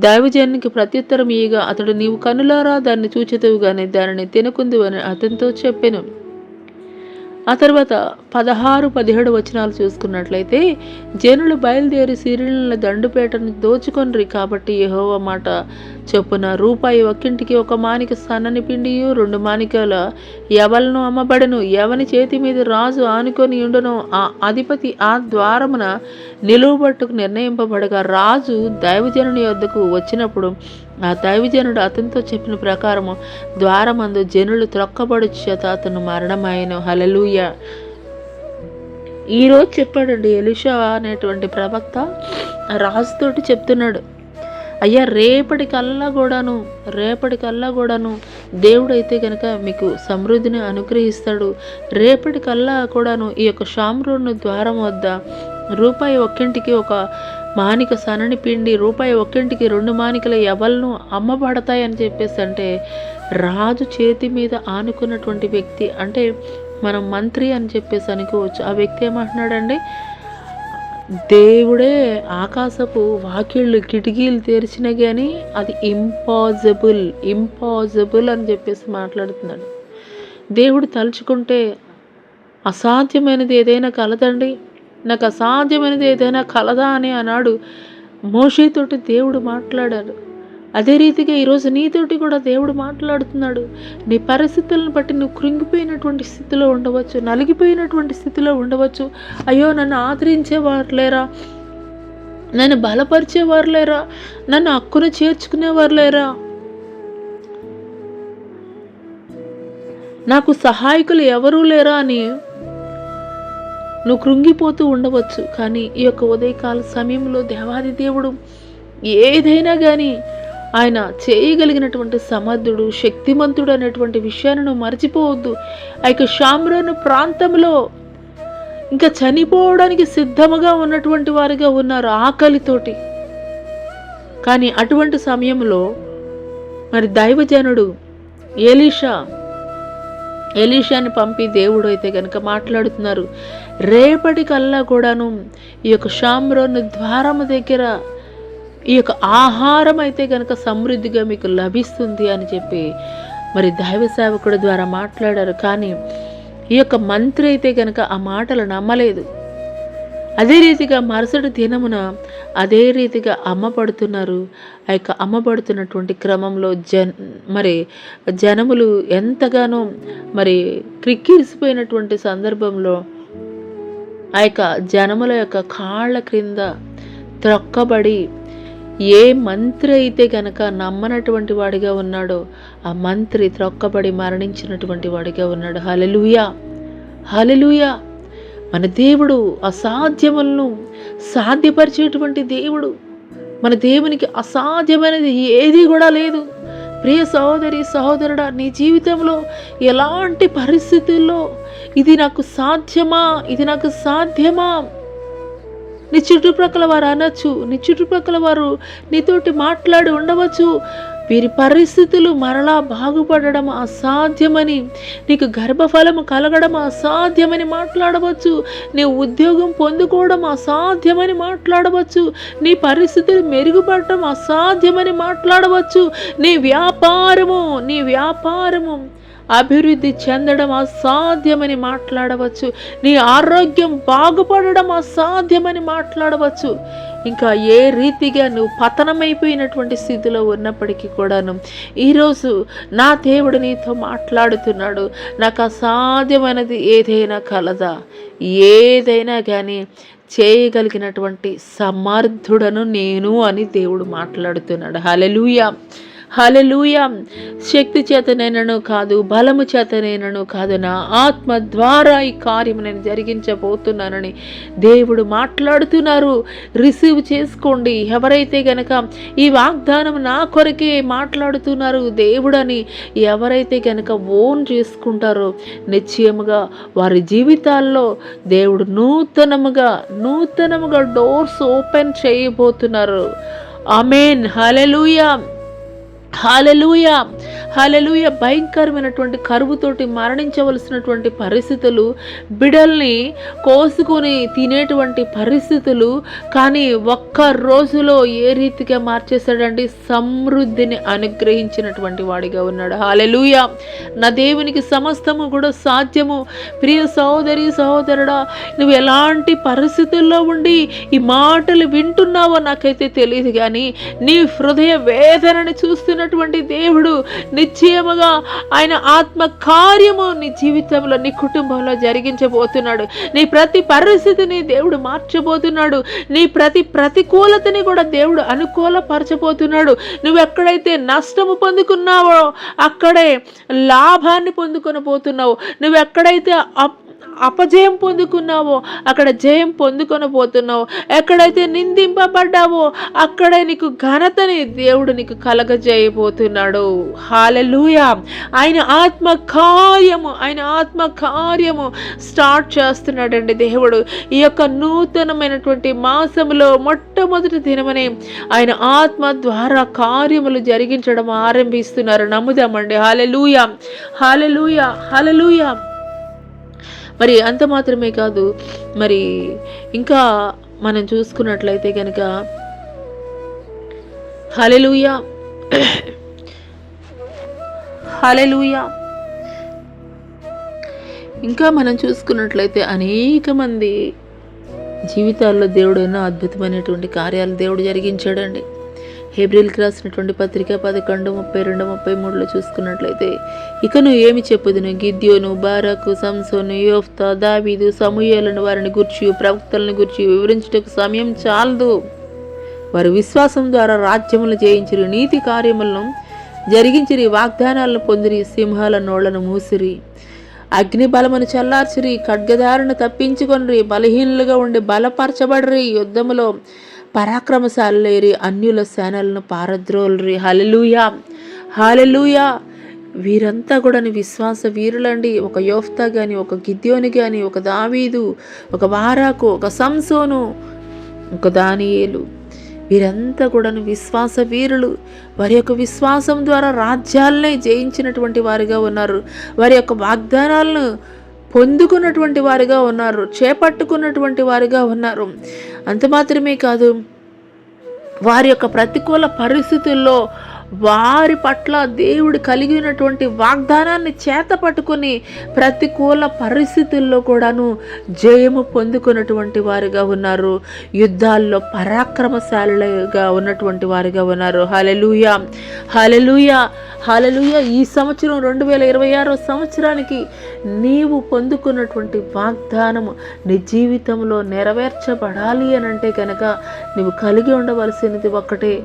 దైవజనునికి ప్రత్యుత్తరం ఇయ్యగా, అతడు, నీవు కనులారా దాన్ని చూచెదవు గాని దానిని తినకుందు అని అతనితో చెప్పెను. ఆ తర్వాత 16-17 వచనాలు చూసుకున్నట్లయితే, జనులు బయలుదేరి సిరియనుల దండుపేటను దోచుకొనిరి. కాబట్టి యెహోవా మాట చొప్పున రూపాయి ఒక్కింటికి 1 మానిక సన్నని పిండియు, 2 మానికల ఎవలను అమ్మబడను. ఎవని చేతి మీద రాజు ఆనుకొని ఉండనో ఆ అధిపతి ఆ ద్వారమున నిలువబట్టుకు నిర్ణయింపబడగా, రాజు దైవజనుని యొద్దకు వచ్చినప్పుడు ఆ దైవజనుడు అతనితో చెప్పిన ప్రకారము ద్వారమందు జనులు త్రొక్కబడు చేత అతను మరణమాయెను. హల్లెలూయా. ఈరోజు చెప్పాడండి ఎలీషా అనేటువంటి ప్రవక్త రాజుతోటి చెప్తున్నాడు, అయ్యా రేపటికల్లా కూడాను దేవుడైతే కనుక మీకు సమృద్ధిని అనుగ్రహిస్తాడు. రేపటికల్లా కూడాను ఈ యొక్క షామ్రోను ద్వారం వద్ద రూపాయి ఒక్కింటికి 1 మానిక సన్నని పిండి, రూపాయి ఒక్కింటికి 2 మానికల ఎవలను అమ్మబడతాయని చెప్పేసి అంటే, రాజు చేతి మీద ఆనుకున్నటువంటి వ్యక్తి అంటే మనం మంత్రి అని చెప్పేసి అనుకోవచ్చు. ఆ వ్యక్తి ఏమంటున్నాడండి, దేవుడే ఆకాశపు వాకిళ్ళు కిటికీలు తెరిచినా కానీ అది ఇంపాసిబుల్ అని చెప్పేసి మాట్లాడుతున్నాడు. దేవుడు తలుచుకుంటే అసాధ్యమైనది ఏదైనా కలదండి. నాకు అసాధ్యమైనది ఏదైనా కలదా అని అన్నాడు మోషేతోటి దేవుడు మాట్లాడాడు. అదే రీతిగా ఈరోజు నీతోటి కూడా దేవుడు మాట్లాడుతున్నాడు. నీ పరిస్థితులను బట్టి నువ్వు కృంగిపోయినటువంటి స్థితిలో ఉండవచ్చు, నలిగిపోయినటువంటి స్థితిలో ఉండవచ్చు. అయ్యో నన్ను ఆదరించేవారు లేరా, నన్ను బలపరిచేవారు లేరా, నన్ను హక్కును చేర్చుకునేవారు లేరా, నాకు సహాయకులు ఎవరూ లేరా అని నువ్వు కృంగిపోతూ ఉండవచ్చు. కానీ ఈ యొక్క ఉదయకాల సమయంలో దేవాది దేవుడు ఏదైనా కానీ ఆయన చేయగలిగినటువంటి సమర్థుడు, శక్తిమంతుడు అనేటువంటి విషయాన్ని నువ్వు మర్చిపోవద్దు. ఆ యొక్క షామ్రోను ప్రాంతంలో ఇంకా చనిపోవడానికి సిద్ధముగా ఉన్నటువంటి వారిగా ఉన్నారు ఆకలితోటి. కానీ అటువంటి సమయంలో మరి దైవజనుడు ఎలీషాని పంపి దేవుడు అయితే కనుక మాట్లాడుతున్నారు, రేపటికల్లా కూడాను ఈ యొక్క షామ్రోను ద్వారము దగ్గర ఈ యొక్క ఆహారం అయితే కనుక సమృద్ధిగా మీకు లభిస్తుంది అని చెప్పి మరి దైవ సేవకుడి ద్వారా మాట్లాడారు. కానీ ఈ యొక్క మంత్రి అయితే కనుక ఆ మాటలు నమ్మలేదు. అదే రీతిగా మరుసటి దినమున అదే రీతిగా అమ్మబడుతున్నారు. ఆ యొక్క అమ్మబడుతున్నటువంటి క్రమంలో జనములు ఎంతగానో మరి క్రిక్కిరిసిపోయినటువంటి సందర్భంలో ఆ యొక్క జనముల యొక్క కాళ్ళ క్రింద త్రొక్కబడి ఏ మంత్రి అయితే గనక నమ్మనటువంటి వాడిగా ఉన్నాడో ఆ మంత్రి త్రొక్కబడి మరణించినటువంటి వాడిగా ఉన్నాడు. హల్లెలూయా, హల్లెలూయా. మన దేవుడు అసాధ్యములను సాధ్యపరిచేటువంటి దేవుడు. మన దేవునికి అసాధ్యమైనది ఏది కూడా లేదు. ప్రియ సహోదరి సహోదరుడా, నీ జీవితంలో ఎలాంటి పరిస్థితుల్లో ఇది నాకు సాధ్యమా, ఇది నాకు సాధ్యమా, నీ చుట్టుప్రక్కల వారు అనొచ్చు, నీ చుట్టుప్రక్కల వారు నీతోటి మాట్లాడి ఉండవచ్చు, వీరి పరిస్థితులు మరలా బాగుపడడం అసాధ్యమని, నీకు గర్భఫలము కలగడం అసాధ్యమని మాట్లాడవచ్చు, నీ ఉద్యోగం పొందుకోవడం అసాధ్యమని మాట్లాడవచ్చు, నీ పరిస్థితులు మెరుగుపడటం అసాధ్యమని మాట్లాడవచ్చు, నీ వ్యాపారము అభివృద్ధి చెందడం అసాధ్యమని మాట్లాడవచ్చు, నీ ఆరోగ్యం బాగుపడడం అసాధ్యమని మాట్లాడవచ్చు. ఇంకా ఏ రీతిగా నువ్వు పతనమైపోయినటువంటి స్థితిలో ఉన్నప్పటికీ కూడాను ఈరోజు నా దేవుడు నీతో మాట్లాడుతున్నాడు. నాకు అసాధ్యమైనది ఏదైనా కలదా? ఏదైనా కానీ చేయగలిగినటువంటి సమర్థుడను నేను అని దేవుడు మాట్లాడుతున్నాడు. హల్లెలూయా, హల్లెలూయా. శక్తి చేతనైనను కాదు, బలము చేతనైనను కాదు, నా ఆత్మ ద్వారా ఈ కార్యం నేను జరిగించబోతున్నానని దేవుడు మాట్లాడుతున్నారు. రిసీవ్ చేసుకోండి. ఎవరైతే గనక ఈ వాగ్దానం నా కొరకే మాట్లాడుతున్నారు దేవుడని ఎవరైతే గనక ఓన్ చేసుకుంటారో నిశ్చయముగా వారి జీవితాల్లో దేవుడు నూతనముగా డోర్స్ ఓపెన్ చేయబోతున్నారు. ఆమేన్. హల్లెలూయా, హల్లెలూయా, హల్లెలూయా. భయంకరమైనటువంటి కరువుతోటి మరణించవలసినటువంటి పరిస్థితులు, బిడల్ని కోసుకొని తినేటువంటి పరిస్థితులు, కానీ ఒక్క రోజులో ఏ రీతిగా మార్చేశాడండి? సమృద్ధిని అనుగ్రహించినటువంటి వాడిగా ఉన్నాడు. హల్లెలూయా. నా దేవునికి సమస్తము కూడా సాధ్యము. ప్రియ సహోదరి సహోదరుడా, నువ్వు ఎలాంటి పరిస్థితుల్లో ఉండి ఈ మాటలు వింటున్నావో నాకైతే తెలియదు, కానీ నీ హృదయ వేదనని చూస్తున్నటువంటి దేవుడు నిశ్చయముగా ఆయన ఆత్మ కార్యము నీ జీవితంలో, నీ కుటుంబంలో జరిగించబోతున్నాడు. నీ ప్రతి పరిస్థితిని దేవుడు మార్చబోతున్నాడు. నీ ప్రతి ప్రతికూలతని కూడా దేవుడు అనుకూలపరచబోతున్నాడు. నువ్వు ఎక్కడైతే నష్టము పొందుకున్నావో అక్కడే లాభాన్ని పొందుకొనబోతున్నావు. నువ్వు ఎక్కడైతే అపజయం పొందుకున్నావో అక్కడ జయం పొందుకొనబోతున్నావు. ఎక్కడైతే నిందింపబడ్డావో అక్కడే నీకు ఘనతని దేవుడు నీకు కలగజేయబోతున్నాడు. హల్లెలూయా. ఆయన ఆత్మ కార్యము స్టార్ట్ చేస్తున్నాడండి దేవుడు. ఈ యొక్క నూతనమైనటువంటి మాసములో మొట్టమొదటి దినమనే ఆయన ఆత్మ ద్వారా కార్యములు జరిగించడం ఆరంభిస్తున్నారు. నమ్ముదామండి. హల్లెలూయా, హల్లెలూయా, హల్లెలూయా. మరి అంత మాత్రమే కాదు, మరి ఇంకా మనం చూసుకున్నట్లయితే కనుక హల్లెలూయా, హల్లెలూయా. ఇంకా మనం చూసుకున్నట్లయితే అనేక మంది జీవితాల్లో దేవుడు ఎన్నో అద్భుతమైనటువంటి కార్యాలు దేవుడు జరిగించాడండి. హెబ్రీయులకు రాసినటువంటి పత్రిక 11:32-33 చూసుకున్నట్లయితే, ఇక నువ్వు ఏమి చెప్పుదును? గిద్యోను, బారాకు, సంసోను, యోఫ్తా, దావీదు, సమూయేలను వారిని గూర్చి ప్రవక్తలను గూర్చి వివరించుటకు సమయం చాలదు. వారు విశ్వాసం ద్వారా రాజ్యములు జయించిరి, నీతి కార్యములను జరిగించిరి, వాగ్దానాలను పొందిరి, సింహాల నోళ్లను మూసిరి. అగ్ని బలమును చల్లార్చిరి, ఖడ్గదారును తప్పించుకొనిరి, బలహీనులుగా ఉండి బలపరచబడిరి, యుద్ధములో పరాక్రమశాలులేరి, అన్యుల సేనలను పారద్రోలురి. హల్లెలూయా, హల్లెలూయా. వీరంతా కూడా విశ్వాస వీరులండి. ఒక యోఫ్తా కానీ, ఒక గిద్యోని కానీ, ఒక దావీదు, ఒక బారాకు, ఒక సంసోను, ఒక దానియేలు, వీరంతా కూడా విశ్వాస వీరులు. వారి యొక్క విశ్వాసం ద్వారా రాజ్యాలనే జయించినటువంటి వారిగా ఉన్నారు. వారి యొక్క వాగ్దానాలను పొందుకున్నటువంటి వారిగా ఉన్నారు, చేపట్టుకున్నటువంటి వారిగా ఉన్నారు. అంత మాత్రమే కాదు, వారి యొక్క ప్రతికూల పరిస్థితుల్లో వారి పట్ల దేవుడు కలిగినటువంటి వాగ్దానాన్ని చేత పట్టుకొని ప్రతికూల పరిస్థితుల్లో కూడాను జయము పొందుకున్నటువంటి వారిగా ఉన్నారు. యుద్ధాల్లో పరాక్రమశాలుగా ఉన్నటువంటి వారిగా ఉన్నారు. హల్లెలూయా, హల్లెలూయా, హల్లెలూయా. ఈ సంవత్సరం 2026 సంవత్సరానికి నీవు పొందుకున్నటువంటి వాగ్దానము నీ జీవితంలో నెరవేర్చబడాలి అని అంటే కనుక నువ్వు కలిగి ఉండవలసినది ఒక్కటే.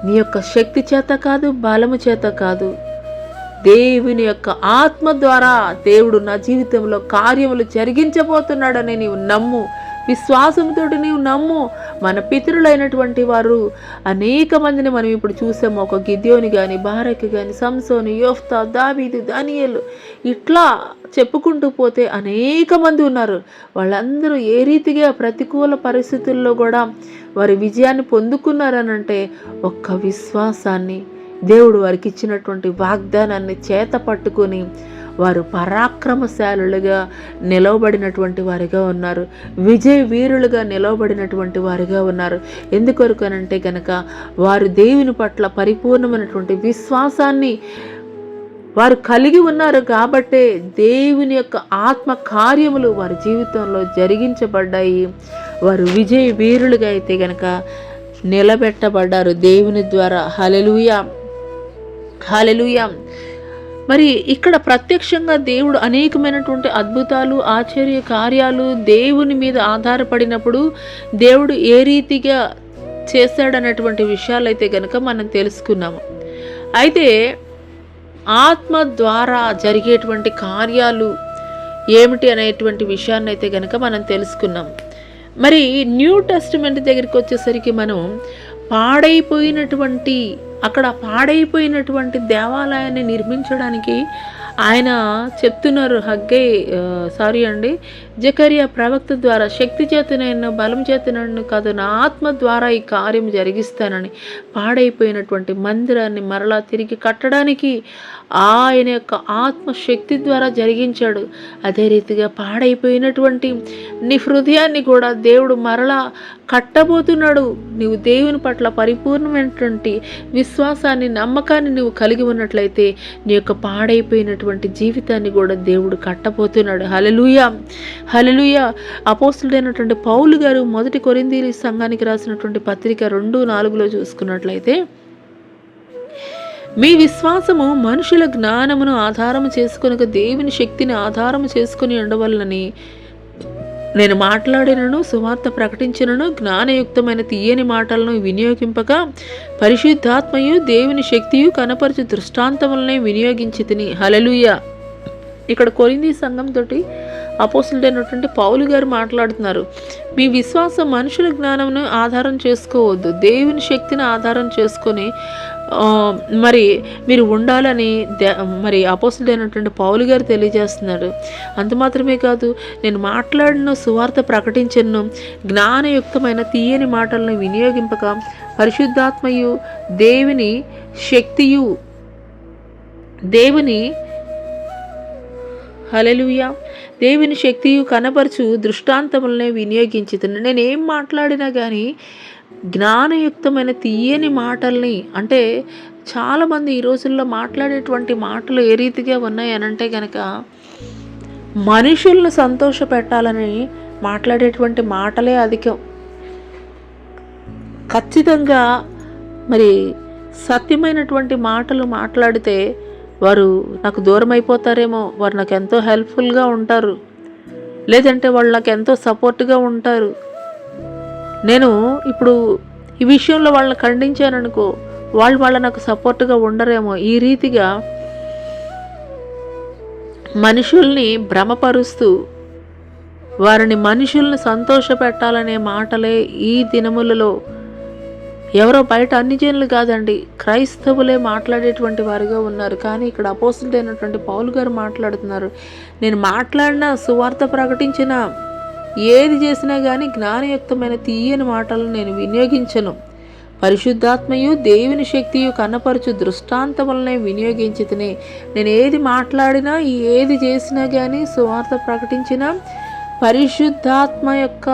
నీ యొక్క శక్తి చేత కాదు, బలము చేత కాదు, దేవుని యొక్క ఆత్మ ద్వారా దేవుడు నా జీవితంలో కార్యములు జరిగించబోతున్నాడని నీవు నమ్ము. విశ్వాసంతో నీవు నమ్ము. మన పితరులైనటువంటి వారు అనేక మందిని మనం ఇప్పుడు చూసాము. ఒక గిద్యోని కానీ, బారకి కానీ, సంసోను, యోఫ్తా, దావీదు, దానియేలు, ఇట్లా చెప్పుకుంటూ పోతే అనేక మంది ఉన్నారు. వాళ్ళందరూ ఏ రీతిగా ప్రతికూల పరిస్థితుల్లో కూడా వారి విజయాన్ని పొందుకున్నారనంటే ఒక్క విశ్వాసాన్ని, దేవుడు వారికి ఇచ్చినటువంటి వాగ్దానాన్ని చేత పట్టుకొని వారు పరాక్రమశాలులుగా నిలవబడినటువంటి వారిగా ఉన్నారు. విజయ వీరులుగా నిలవబడినటువంటి వారిగా ఉన్నారు. ఎందుకొరకనంటే కనుక వారు దేవుని పట్ల పరిపూర్ణమైనటువంటి విశ్వాసాన్ని వారు కలిగి ఉన్నారు కాబట్టే దేవుని యొక్క ఆత్మ కార్యములు వారి జీవితంలో జరిగించబడ్డాయి. వారు విజయ వీరులుగా అయితే గనక నిలబెట్టబడ్డారు దేవుని ద్వారా. హల్లెలూయా, హల్లెలూయా. మరి ఇక్కడ ప్రత్యక్షంగా దేవుడు అనేకమైనటువంటి అద్భుతాలు, ఆశ్చర్య కార్యాలు దేవుని మీద ఆధారపడినప్పుడు దేవుడు ఏ రీతిగా చేశాడన్నటువంటి విషయాలైతే గనక మనం తెలుసుకున్నాము. అయితే ఆత్మ ద్వారా జరిగేటువంటి కార్యాలు ఏమిటి అనేటువంటి విషయాన్ని అయితే గనక మనం తెలుసుకున్నాం. మరి న్యూ టెస్టిమెంట్ దగ్గరికి వచ్చేసరికి మనం అక్కడ పాడైపోయినటువంటి దేవాలయాన్ని నిర్మించడానికి ఆయన చెప్తున్నారు. జకరియా ప్రవక్త ద్వారా, శక్తి చేతనైనా బలం చేతనైనా కాదు, నా ఆత్మ ద్వారా ఈ కార్యం జరిగిస్తానని పాడైపోయినటువంటి మందిరాన్ని మరలా తిరిగి కట్టడానికి ఆయన యొక్క ఆత్మశక్తి ద్వారా జరిగించాడు. అదే రీతిగా పాడైపోయినటువంటి నీ హృదయాన్ని కూడా దేవుడు మరలా కట్టబోతున్నాడు. నీవు దేవుని పట్ల పరిపూర్ణమైనటువంటి విశ్వాసాన్ని, నమ్మకాన్ని నువ్వు కలిగి ఉన్నట్లయితే నీ యొక్క పాడైపోయినటువంటి జీవితాన్ని కూడా దేవుడు కట్టబోతున్నాడు. హల్లెలూయా, హల్లెలూయా. అపోస్తలుడైనటువంటి పౌలు గారు 1 కొరింథీయుల సంఘానికి రాసినటువంటి పత్రిక 2:4 చూసుకున్నట్లయితే, మీ విశ్వాసము మనుషుల జ్ఞానమును ఆధారము చేసుకొనక దేవుని శక్తిని ఆధారము చేసుకుని ఉండవలనని నేను మాట్లాడినను, సువార్త ప్రకటించినను, జ్ఞానయుక్తమైన తీయని మాటలను వినియోగింపక పరిశుద్ధాత్మయు దేవుని శక్తియు కనపరచు దృష్టాంతములనే వినియోగించి తిని. హల్లెలూయా. ఇక్కడ కొరింథీ సంఘంతో అపోస్తలుడైనటువంటి పౌలు గారు మాట్లాడుతున్నారు. మీ విశ్వాసం మనుషుల జ్ఞానమును ఆధారం చేసుకోవద్దు, దేవుని శక్తిని ఆధారం చేసుకొని మరి మీరు ఉండాలని మరి అపోస్తలుడైనటువంటి పౌలు గారు తెలియజేస్తున్నారు. అంత మాత్రమే కాదు, నేను మాట్లాడిన సువార్త ప్రకటించను, జ్ఞానయుక్తమైన తీయని మాటలను వినియోగింపక పరిశుద్ధాత్మయు దేవుని శక్తియు హల్లెలూయా దేవుని శక్తియు కనపరచు దృష్టాంతములనే వినియోగించుతున్నాను. నేనేం మాట్లాడినా కానీ జ్ఞానయుక్తమైన తీయని మాటల్ని, అంటే చాలామంది ఈ రోజుల్లో మాట్లాడేటువంటి మాటలు ఏ రీతిగా ఉన్నాయి అనంటే కనుక మనుషులను సంతోష పెట్టాలని మాట్లాడేటువంటి మాటలే అధికం. ఖచ్చితంగా మరి సత్యమైనటువంటి మాటలు మాట్లాడితే వారు నాకు దూరం అయిపోతారేమో, వారు నాకు ఎంతో హెల్ప్ఫుల్గా ఉంటారు, లేదంటే వాళ్ళు నాకు ఎంతో సపోర్ట్గా ఉంటారు, నేను ఇప్పుడు ఈ విషయంలో వాళ్ళని ఖండించాననుకో వాళ్ళు నాకు సపోర్ట్గా ఉండరేమో, ఈ రీతిగా మనుషుల్ని భ్రమపరుస్తూ వారిని మనుషుల్ని సంతోషపెట్టాలనే మాటలే ఈ దినములలో ఎవరో బయట అన్ని జనులు కాదండి, క్రైస్తవులే మాట్లాడేటువంటి వారుగా ఉన్నారు. కానీ ఇక్కడ అపోస్తలుడైనటువంటి పౌలు గారు మాట్లాడుతున్నారు, నేను మాట్లాడినా, సువార్త ప్రకటించిన, ఏది చేసినా కానీ జ్ఞానయుక్తమైన తీయని మాటలను నేను వినియోగించను. పరిశుద్ధాత్మయు దేవుని శక్తియు కనపరచు దృష్టాంతములనే వినియోగించి తిని, నేను ఏది మాట్లాడినా, ఏది చేసినా కానీ, సువార్త ప్రకటించిన పరిశుద్ధాత్మ యొక్క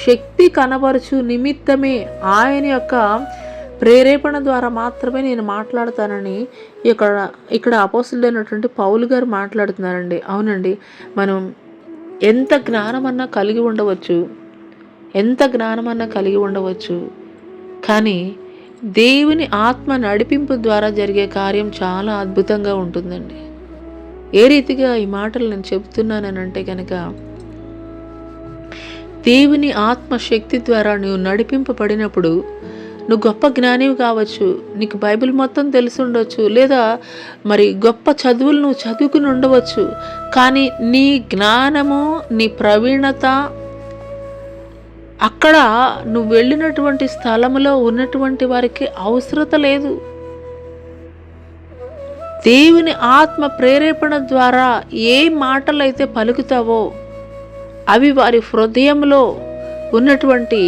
శక్తి కనపరచు నిమిత్తమే, ఆయన యొక్క ప్రేరేపణ ద్వారా మాత్రమే నేను మాట్లాడతానని ఇక్కడ అపోస్తలుడైనటువంటి పౌలు గారు మాట్లాడుతున్నారండి. అవునండి, మనం ఎంత జ్ఞానమన్నా కలిగి ఉండవచ్చు, కానీ దేవుని ఆత్మ నడిపింపు ద్వారా జరిగే కార్యం చాలా అద్భుతంగా ఉంటుందండి. ఏ రీతిగా ఈ మాటలు నేను చెబుతున్నానంటే కనుక, దేవుని ఆత్మశక్తి ద్వారా నువ్వు నడిపింపబడినప్పుడు నువ్వు గొప్ప జ్ఞానివి కావచ్చు, నీకు బైబిల్ మొత్తం తెలిసి ఉండవచ్చు, లేదా మరి గొప్ప చదువులు నువ్వు చదువుకుని ఉండవచ్చు. కానీ నీ జ్ఞానము, నీ ప్రవీణత అక్కడ నువ్వు వెళ్ళినటువంటి స్థలంలో ఉన్నటువంటి వారికి అవసరత లేదు. దేవుని ఆత్మ ప్రేరేపణ ద్వారా ఏ మాటలైతే పలుకుతావో అవి వారి హృదయంలో ఉన్నటువంటి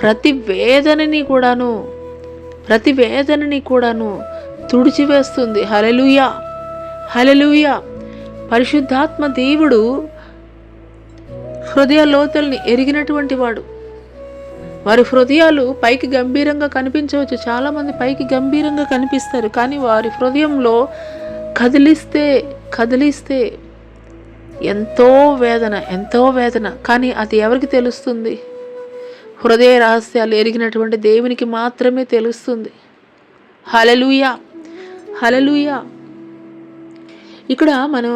ప్రతి వేదనని కూడాను తుడిచివేస్తుంది. హల్లెలూయా, హల్లెలూయా. పరిశుద్ధాత్మ దేవుడు హృదయ లోతుల్ని ఎరిగినటువంటి వాడు. వారి హృదయాలు పైకి గంభీరంగా కనిపించవచ్చు, చాలామంది పైకి గంభీరంగా కనిపిస్తారు, కానీ వారి హృదయంలో కదిలిస్తే ఎంతో వేదన. కానీ అది ఎవరికి తెలుస్తుంది? హృదయ రహస్యాలు ఎరిగినటువంటి దేవునికి మాత్రమే తెలుస్తుంది. హల్లెలూయా, హల్లెలూయా. ఇక్కడ మనం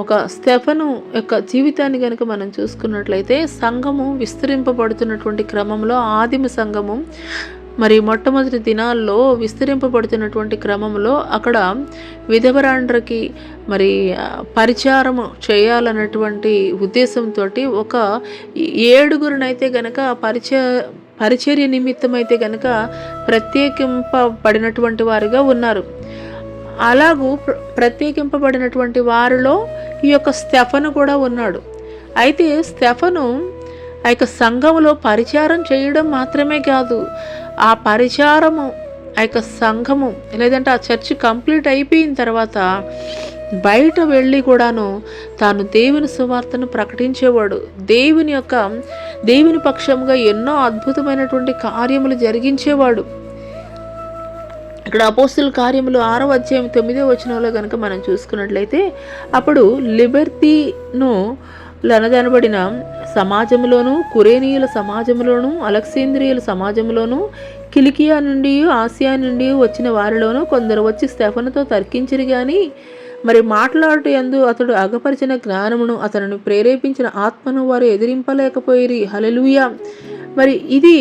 ఒక స్టెఫను యొక్క జీవితాన్ని కనుక మనం చూసుకున్నట్లయితే, సంఘము విస్తరింపబడుతున్నటువంటి క్రమంలో, ఆదిమ సంఘము మరి మొట్టమొదటి దినాల్లో విస్తరింపబడుతున్నటువంటి క్రమంలో అక్కడ విధవరాండ్రకి మరి పరిచారము చేయాలన్నటువంటి ఉద్దేశంతో ఒక 7గురినైతే గనక పరిచర్య నిమిత్తం అయితే గనక ప్రత్యేకింపబడినటువంటి వారుగా ఉన్నారు. అలాగూ ప్రత్యేకింపబడినటువంటి వారిలో ఈ యొక్క స్టెఫను కూడా ఉన్నాడు. అయితే స్టెఫను ఆ యొక్క సంఘములో పరిచారం చేయడం మాత్రమే కాదు, ఆ పరిచారము, ఆ యొక్క సంఘము లేదంటే ఆ చర్చ్ కంప్లీట్ అయిపోయిన తర్వాత బయట వెళ్ళి కూడాను తాను దేవుని సువార్తను ప్రకటించేవాడు. దేవుని పక్షంగా ఎన్నో అద్భుతమైనటువంటి కార్యములు జరిగించేవాడు. ఇక్కడ అపోస్తలుల కార్యములు 6వ అధ్యాయం 9వ వచనంలో కనుక మనం చూసుకున్నట్లయితే, అప్పుడు లిబర్తీను లనదనబడిన సమాజంలోను, కురేనీయుల సమాజంలోను, అలెగ్జాంద్రియుల సమాజంలోను, కిలికియా నుండి, ఆసియా నుండి వచ్చిన వారిలోనూ కొందరు వచ్చి స్టెఫనుతో తర్కించిరి గాని మరి మాట్లాడుట యందు అతడు అగపరిచిన జ్ఞానమును, అతనిని ప్రేరేపించిన ఆత్మను వారు ఎదిరింపలేకపోయిరి. హల్లెలూయా. మరి ఇది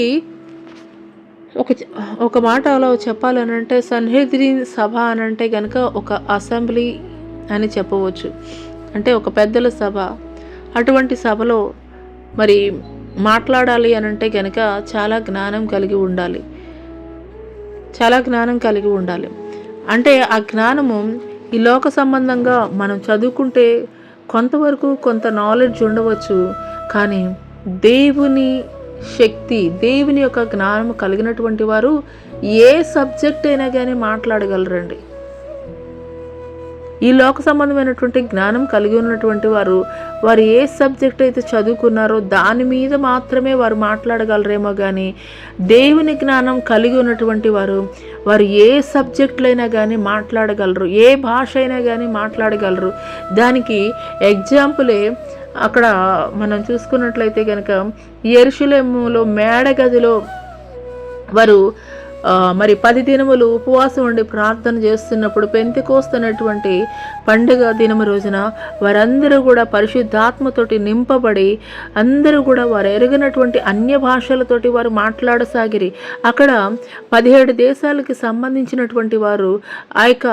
ఒక మాట అలా చెప్పాలనంటే, సన్హెద్రిన్ సభ అనంటే కనుక ఒక అసెంబ్లీ అని చెప్పవచ్చు, అంటే ఒక పెద్దల సభ. అటువంటి సభలో మరి మాట్లాడాలి అనంటే కనుక చాలా జ్ఞానం కలిగి ఉండాలి. అంటే ఆ జ్ఞానము ఈ లోక సంబంధంగా మనం చదువుకుంటే కొంతవరకు కొంత నాలెడ్జ్ ఉండవచ్చు, కానీ దేవుని శక్తి, దేవుని యొక్క జ్ఞానము కలిగినటువంటి వారు ఏ సబ్జెక్ట్ అయినా కానీ మాట్లాడగలరండి. ఈ లోక సంబంధమైనటువంటి జ్ఞానం కలిగి ఉన్నటువంటి వారు ఏ సబ్జెక్ట్ అయితే చదువుకున్నారో దాని మీద మాత్రమే వారు మాట్లాడగలరేమో కానీ, దేవుని జ్ఞానం కలిగి ఉన్నటువంటి వారు ఏ సబ్జెక్టులైనా కానీ మాట్లాడగలరు, ఏ భాష అయినా కానీ మాట్లాడగలరు. దానికి ఎగ్జాంపులే అక్కడ మనం చూసుకున్నట్లయితే కనుక యెరూషలేములో మేడగదిలో వారు మరి 10 దినములు ఉపవాసం ఉండి ప్రార్థన చేస్తున్నప్పుడు పెంతెకోస్తు అనేటువంటి పండుగ దినము రోజున వారందరూ కూడా పరిశుద్ధాత్మతోటి నింపబడి అందరూ కూడా వారు ఎరగనటువంటి అన్య భాషలతోటి వారు మాట్లాడసాగిరి. అక్కడ 17 దేశాలకి సంబంధించినటువంటి వారు ఆ యొక్క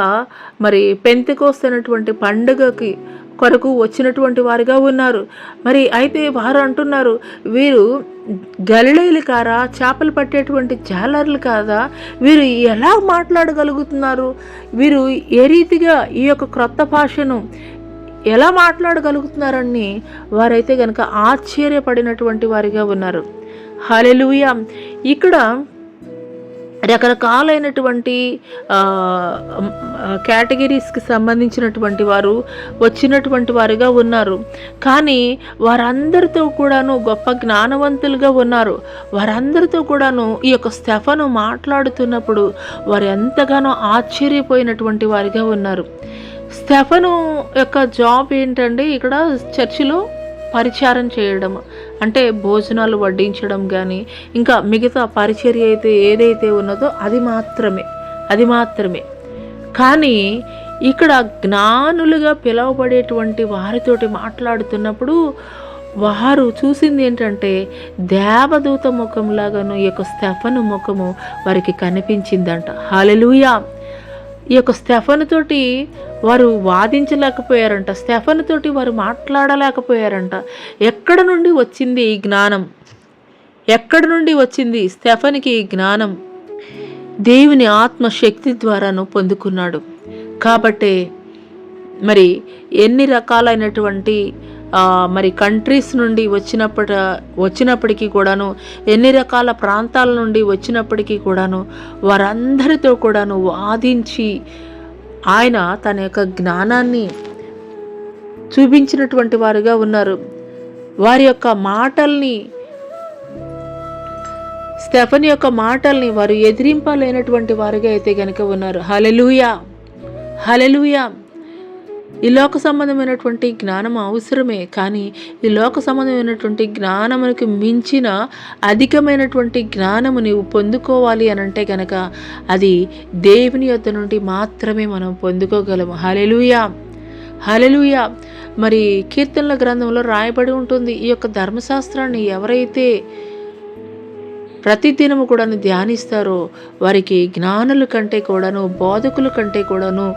మరి పెంతెకోస్తు అనేటువంటి పండుగకి కొరకు వచ్చినటువంటి వారిగా ఉన్నారు. మరి అయితే వారు అంటున్నారు, వీరు గలిలయులు కారా, చేపలు పట్టేటువంటి జాలర్లు కాదా, వీరు ఎలా మాట్లాడగలుగుతున్నారు, వీరు ఏ రీతిగా ఈ యొక్క క్రొత్త భాషను ఎలా మాట్లాడగలుగుతున్నారని వారైతే కనుక ఆశ్చర్యపడినటువంటి వారిగా ఉన్నారు. హల్లెలూయా. ఇక్కడ రకరకాలైనటువంటి కేటగిరీస్కి సంబంధించినటువంటి వారు వచ్చినటువంటి వారిగా ఉన్నారు. కానీ వారందరితో కూడాను గొప్ప జ్ఞానవంతులుగా ఉన్నారు. వారందరితో కూడాను ఈ యొక్క స్టెఫను మాట్లాడుతున్నప్పుడు వారు ఎంతగానో ఆశ్చర్యపోయినటువంటి వారిగా ఉన్నారు. స్టెఫను యొక్క జాబ్ ఏంటండి, ఇక్కడ చర్చిలో పరిచారం చేయడం, అంటే భోజనాలు వడ్డించడం కానీ ఇంకా మిగతా పరిచర్య అయితే ఏదైతే ఉన్నదో అది మాత్రమే. కానీ ఇక్కడ జ్ఞానులుగా పిలువబడేటువంటి వారితోటి మాట్లాడుతున్నప్పుడు వారు చూసింది ఏంటంటే దేవదూత ముఖంలాగాను ఈ యొక్క స్టెఫను ముఖము వారికి కనిపించిందంట. హల్లెలూయా. ఈ యొక్క స్టెఫనుతోటి వారు వాదించలేకపోయారంట, స్టెఫనుతోటి వారు మాట్లాడలేకపోయారంట. ఎక్కడ నుండి వచ్చింది ఈ జ్ఞానం? ఎక్కడ నుండి వచ్చింది స్టెఫన్కి ఈ జ్ఞానం? దేవుని ఆత్మశక్తి ద్వారాను పొందుకున్నాడు. కాబట్టే మరి ఎన్ని రకాలైనటువంటి మరి కంట్రీస్ నుండి వచ్చినప్పటికీ కూడాను, ఎన్ని రకాల ప్రాంతాల నుండి వచ్చినప్పటికీ కూడాను వారందరితో కూడాను వాదించి ఆయన తన యొక్క జ్ఞానాన్ని చూపించినటువంటి వారుగా ఉన్నారు. వారి యొక్క మాటల్ని, స్టెఫన్ యొక్క మాటల్ని వారు ఎదిరింపలేనటువంటి వారుగా అయితే కనుక ఉన్నారు. హల్లెలూయా. హల్లెలూయా. ఈ లోక సంబంధమైనటువంటి జ్ఞానం అవసరమే, కానీ ఈ లోక సంబంధమైనటువంటి జ్ఞానమునికి మించిన అధికమైనటువంటి జ్ఞానము నీవు పొందుకోవాలి అని అంటే కనుక అది దేవుని యొద్ద నుండి మాత్రమే మనం పొందుకోగలము. హల్లెలూయా. హల్లెలూయా. మరి కీర్తనల గ్రంథంలో రాయబడి ఉంటుంది, ఈ యొక్క ధర్మశాస్త్రాన్ని ఎవరైతే ప్రతిదినము కూడా ధ్యానిస్తారో వారికి జ్ఞానుల కంటే కూడాను, బోధకుల కంటే కూడాను,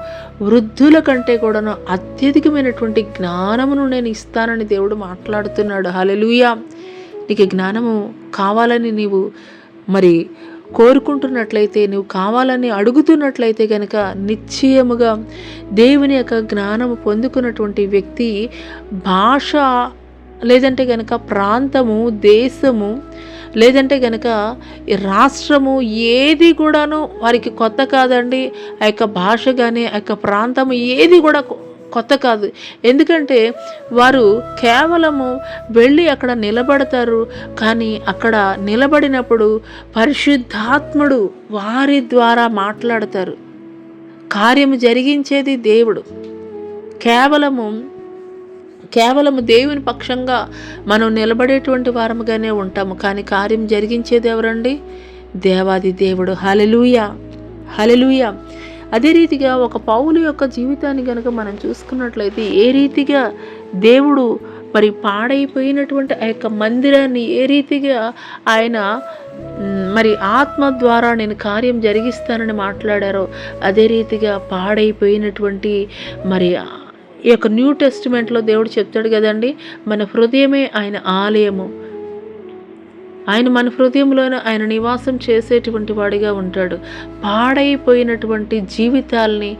వృద్ధుల కంటే కూడాను అత్యధికమైనటువంటి జ్ఞానమును నేను ఇస్తానని దేవుడు మాట్లాడుతున్నాడు. హల్లెలూయా. నీకు జ్ఞానము కావాలని నీవు మరి కోరుకుంటున్నట్లయితే, నువ్వు కావాలని అడుగుతున్నట్లయితే కనుక నిశ్చయముగా దేవుని యొక్క జ్ఞానము పొందుకున్నటువంటి వ్యక్తి భాష లేదంటే కనుక ప్రాంతము, దేశము లేదంటే కనుక రాష్ట్రము ఏది కూడాను వారికి కొత్త కాదండి. ఆ యొక్క భాష కానీ ఆ యొక్క ప్రాంతము ఏది కూడా కొత్త కాదు. ఎందుకంటే వారు కేవలము వెళ్ళి అక్కడ నిలబడతారు, కానీ అక్కడ నిలబడినప్పుడు పరిశుద్ధాత్ముడు వారి ద్వారా మాట్లాడతారు. కార్యము జరిగించేది దేవుడు. కేవలము దేవుని పక్షంగా మనం నిలబడేటువంటి వారముగానే ఉంటాము, కానీ కార్యం జరిగించేది ఎవరండి? దేవాది దేవుడు. హల్లెలూయా. హల్లెలూయా. అదే రీతిగా ఒక పౌలు యొక్క జీవితాన్ని కనుక మనం చూసుకున్నట్లయితే ఏ రీతిగా దేవుడు మరి పాడైపోయినటువంటి ఆ యొక్క మందిరాన్ని ఏ రీతిగా ఆయన మరి ఆత్మ ద్వారా నేను కార్యం జరిగిస్తానని మాట్లాడారో అదే రీతిగా పాడైపోయినటువంటి మరి ఈ యొక్క న్యూ టెస్టిమెంట్లో దేవుడు చెప్తాడు కదండి, మన హృదయమే ఆయన ఆలయము, ఆయన మన హృదయంలోనే ఆయన నివాసం చేసేటువంటి వాడిగా ఉంటాడు. పాడైపోయినటువంటి జీవితాల్ని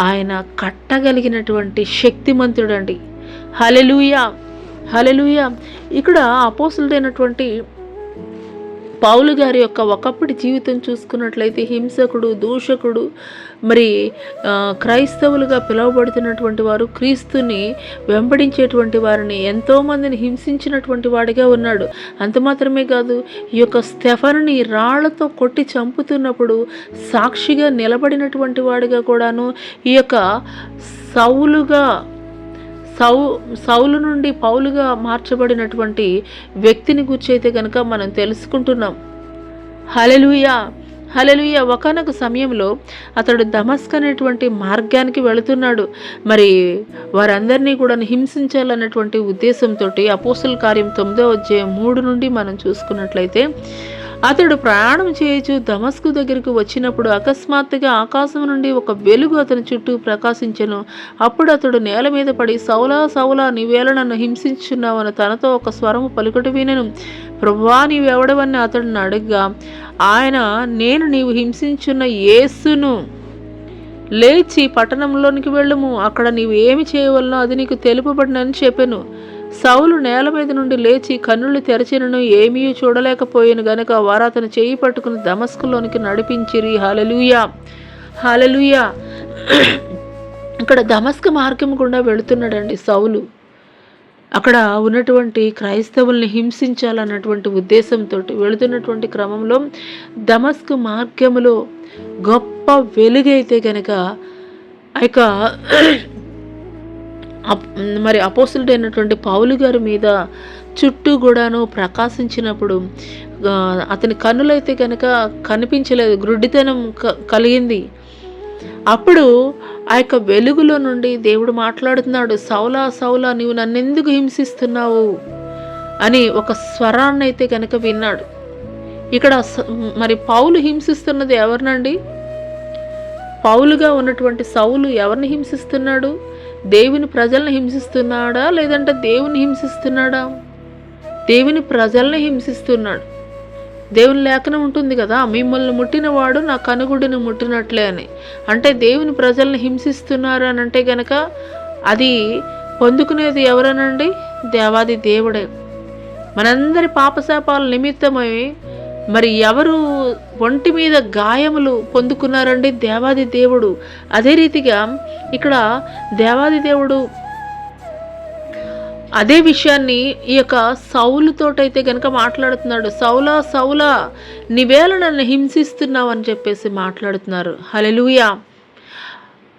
ఆయన కట్టగలిగినటువంటి శక్తిమంతుడండి. హల్లెలూయా. హల్లెలూయా. ఇక్కడ అపోస్తలుడైనటువంటి పౌలు గారి యొక్క ఒకప్పటి జీవితం చూసుకున్నట్లయితే హింసకుడు, దూషకుడు, మరి క్రైస్తవులుగా పిలువబడుతున్నటువంటి వారు, క్రీస్తుని వెంబడించేటువంటి వారిని ఎంతోమందిని హింసించినటువంటి వాడిగా ఉన్నాడు. అంత మాత్రమే కాదు, ఈ యొక్క స్టెఫనుని రాళ్లతో కొట్టి చంపుతున్నప్పుడు సాక్షిగా నిలబడినటువంటి వాడిగా కూడాను ఈ యొక్క సౌలు నుండి పౌలుగా మార్చబడినటువంటి వ్యక్తిని గురించి అయితే కనుక మనం తెలుసుకుంటున్నాం. హల్లెలూయా. హల్లెలూయా. ఒకానొక సమయంలో అతడు దమస్క్ అనేటువంటి మార్గానికి వెళుతున్నాడు. మరి వారందరినీ కూడా హింసించాలన్నటువంటి ఉద్దేశంతో అపోస్తలుల కార్యం 9వ అధ్యాయం 3 నుండి మనం చూసుకున్నట్లయితే, అతడు ప్రయాణం చేయొచ్చు దమస్కు దగ్గరకు వచ్చినప్పుడు అకస్మాత్తుగా ఆకాశం నుండి ఒక వెలుగు అతని చుట్టూ ప్రకాశించెను. అప్పుడు అతడు నేల మీద పడి, సౌలా సౌలా, నీవేళ నన్ను హింసించున్నావని తనతో ఒక స్వరము పలుకుట వినెను. ప్రభువా, నీవెవడవని అతడిని అడగ్గా, ఆయన, నేను నీవు హింసించున్న యేసును, లేచి పట్టణంలోనికి వెళ్ళుము, అక్కడ నీవు ఏమి చేయవలనో అది నీకు తెలుపబడినని చెప్పెను. సౌలు నేల మీద నుండి లేచి కన్నులు తెరచినను ఏమీ చూడలేకపోయాను గనుక వారు అతను చేయి పట్టుకుని దమస్కులోనికి నడిపించిరి. హల్లెలూయా, హల్లెలూయా. ఇక్కడ దమస్కు మార్గం గుండా వెళుతున్నాడండి సౌలు. అక్కడ ఉన్నటువంటి క్రైస్తవుల్ని హింసించాలన్నటువంటి ఉద్దేశంతో వెళుతున్నటువంటి క్రమంలో దమస్కు మార్గములో గొప్ప వెలుగైతే గనక మరి అపోస్తలుడైనటువంటి పౌలు గారి మీద చుట్టూ కూడాను ప్రకాశించినప్పుడు అతని కన్నులైతే కనుక కనిపించలేదు, గ్రుడ్డితనం కలిగింది. అప్పుడు ఆ యొక్క వెలుగులో నుండి దేవుడు మాట్లాడుతున్నాడు, సౌలా సౌలా, నీవు నన్నెందుకు హింసిస్తున్నావు అని ఒక స్వరాన్ని అయితే కనుక విన్నాడు. ఇక్కడ మరి పౌలు హింసిస్తున్నది ఎవరినండి? పౌలుగా ఉన్నటువంటి సౌలు ఎవరిని హింసిస్తున్నాడు? దేవుని ప్రజల్ని హింసిస్తున్నాడా, లేదంటే దేవుని హింసిస్తున్నాడా? దేవుని ప్రజల్ని హింసిస్తున్నాడు. దేవుని లేఖనం ఉంటుంది కదా, మిమ్మల్ని ముట్టినవాడు నా కనుగుడిని ముట్టినట్లే అని. అంటే దేవుని ప్రజల్ని హింసిస్తున్నారు అని అంటే గనక అది పొందుకునేది ఎవరనండి? దేవాది దేవుడే. మనందరి పాపశాపాల నిమిత్తమై మరి ఎవరు ఒంటి మీద గాయములు పొందుకున్నారండి? దేవాది దేవుడు. అదే రీతిగా ఇక్కడ దేవాది దేవుడు అదే విషయాన్ని ఈ యొక్క సౌలుతోటైతే కనుక మాట్లాడుతున్నాడు. సౌలా సౌలా, నీవేళ నన్ను హింసిస్తున్నావు అని చెప్పేసి మాట్లాడుతున్నారు. హల్లెలూయా.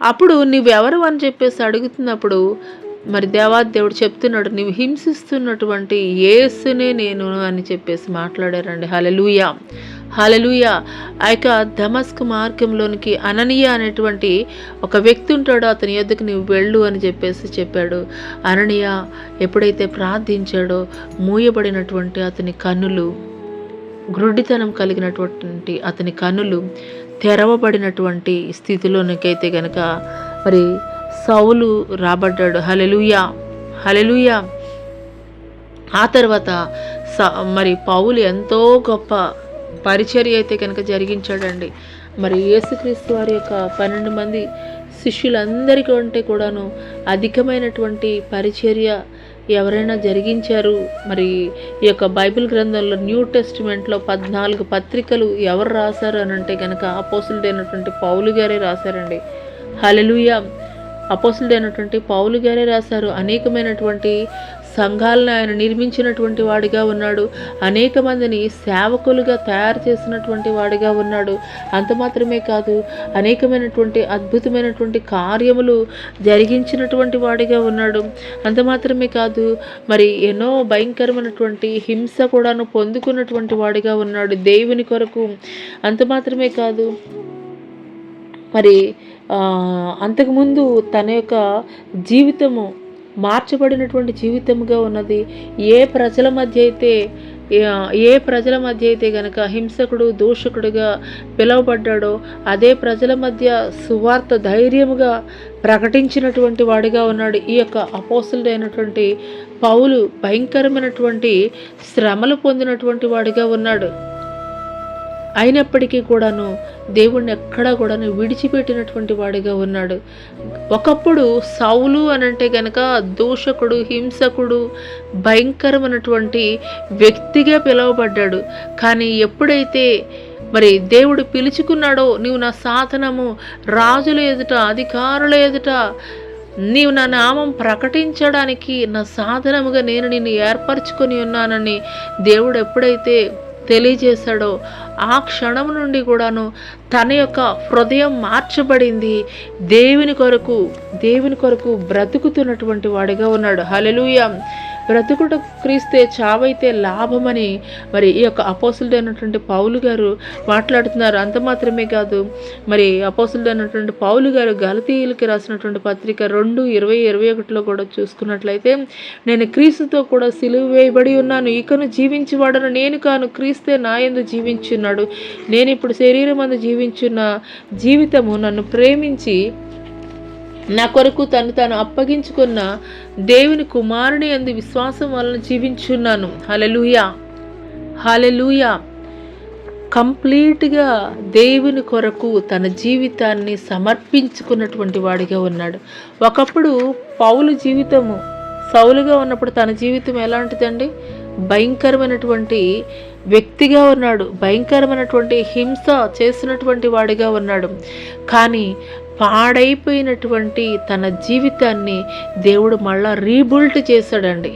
అప్పుడు నువ్వెవరు అని చెప్పేసి అడుగుతున్నప్పుడు మరి దేవాది దేవుడు చెప్తున్నాడు, నీవు హింసిస్తున్నటువంటి యేసునే నేను అని చెప్పేసి మాట్లాడారండి. హల్లెలూయా, హల్లెలూయా. ఆ యొక్క దమస్కు మార్గంలోనికి అననీయ అనేటువంటి ఒక వ్యక్తి ఉంటాడో అతని యొద్దకు నీవు వెళ్ళు అని చెప్పేసి చెప్పాడు. అననీయ ఎప్పుడైతే ప్రార్థించాడో మూయబడినటువంటి అతని కన్నులు, గ్రుడ్డితనం కలిగినటువంటి అతని కన్నులు తెరవబడినటువంటి స్థితిలోనికైతే గనక మరి సౌలు రాబడ్డాడు. హల్లెలూయా, హల్లెలూయా. ఆ తర్వాత మరి పౌలు ఎంతో గొప్ప పరిచర్య అయితే కనుక జరిగించాడండి. మరి యేసుక్రీస్తు వారి యొక్క 12 మంది శిష్యులందరికంటే కూడాను అధికమైనటువంటి పరిచర్య ఎవరైనా జరిగించారు. మరి ఈ యొక్క బైబిల్ గ్రంథంలో న్యూ టెస్టిమెంట్లో 14 పత్రికలు ఎవరు రాశారు అని అంటే కనుక అపోస్తలుడైనటువంటి పౌలు గారే రాశారండి. హల్లెలూయా. అపోస్తలుడైనటువంటి పౌలు గారే రాశారు. అనేకమైనటువంటి సంఘాలను ఆయన నిర్మించినటువంటి వాడిగా ఉన్నాడు. అనేక మందిని సేవకులుగా తయారు చేసినటువంటి వాడిగా ఉన్నాడు. అంత మాత్రమే కాదు, అనేకమైనటువంటి అద్భుతమైనటువంటి కార్యములు జరిగించినటువంటి వాడిగా ఉన్నాడు. అంత మాత్రమే కాదు, మరి ఎన్నో భయంకరమైనటువంటి హింస కూడాను పొందుకున్నటువంటి వాడిగా ఉన్నాడు దేవుని కొరకు. అంత మాత్రమే కాదు, మరి అంతకుముందు తన యొక్క జీవితము మార్చబడినటువంటి జీవితముగా ఉన్నది. ఏ ప్రజల మధ్య అయితే గనక హింసకుడు దూషకుడుగా పిలువబడ్డాడో అదే ప్రజల మధ్య సువార్త ధైర్యముగా ప్రకటించినటువంటి వాడిగా ఉన్నాడు. ఈ యొక్క అపోస్తలుడైనటువంటి పౌలు భయంకరమైనటువంటి శ్రమలు పొందినటువంటి వాడిగా ఉన్నాడు. అయినప్పటికీ కూడాను దేవుణ్ణి ఎక్కడా కూడా విడిచిపెట్టినటువంటి వాడిగా ఉన్నాడు. ఒకప్పుడు సౌలు అనంటే గనక దూషకుడు, హింసకుడు, భయంకరమైనటువంటి వ్యక్తిగా పిలువబడ్డాడు. కానీ ఎప్పుడైతే మరి దేవుడు పిలుచుకున్నాడో, నీవు నా సాధనము, రాజుల ఎదుట, అధికారుల ఎదుట నీవు నా నామం ప్రకటించడానికి నా సాధనముగా నేను నిన్ను ఏర్పరచుకొని ఉన్నానని దేవుడు ఎప్పుడైతే తెలియజేశాడో ఆ క్షణం నుండి కూడాను తన యొక్క హృదయం మార్చబడింది. దేవుని కొరకు బ్రతుకుతున్నటువంటి వాడిగా ఉన్నాడు. హల్లెలూయా. బ్రతుకుట క్రీస్తే, చావైతే లాభమని మరి ఈ యొక్క అపోస్తులుడైనటువంటి పౌలు గారు మాట్లాడుతున్నారు. అంత మాత్రమే కాదు, మరి అపోస్తులుడైనటువంటి పౌలు గారు గలతీయులకి రాసినటువంటి పత్రిక 2:20-21 కూడా చూసుకున్నట్లయితే, నేను క్రీస్తుతో కూడా సిలువ వేయబడి ఉన్నాను, ఇకను జీవించువాడను నేను కాను, క్రీస్తే నా యందు జీవించున్నాడు. నేను ఇప్పుడు శరీరం అందు జీవించున్న జీవితము నన్ను ప్రేమించి నా కొరకు తాను అప్పగించుకున్న దేవుని కుమారుని యందు విశ్వాసం వలన జీవించున్నాను. హల్లెలూయా, హల్లెలూయా. కంప్లీట్గా దేవుని కొరకు తన జీవితాన్ని సమర్పించుకున్నటువంటి వాడిగా ఉన్నాడు. ఒకప్పుడు పౌలు జీవితము, సౌలుగా ఉన్నప్పుడు తన జీవితం ఎలాంటిదండి? భయంకరమైనటువంటి వ్యక్తిగా ఉన్నాడు, భయంకరమైనటువంటి హింస చేసినటువంటి వాడిగా ఉన్నాడు. కానీ పాడైపోయినటువంటి తన జీవితాన్ని దేవుడు మళ్ళా రీబిల్డ్ చేశాడండి.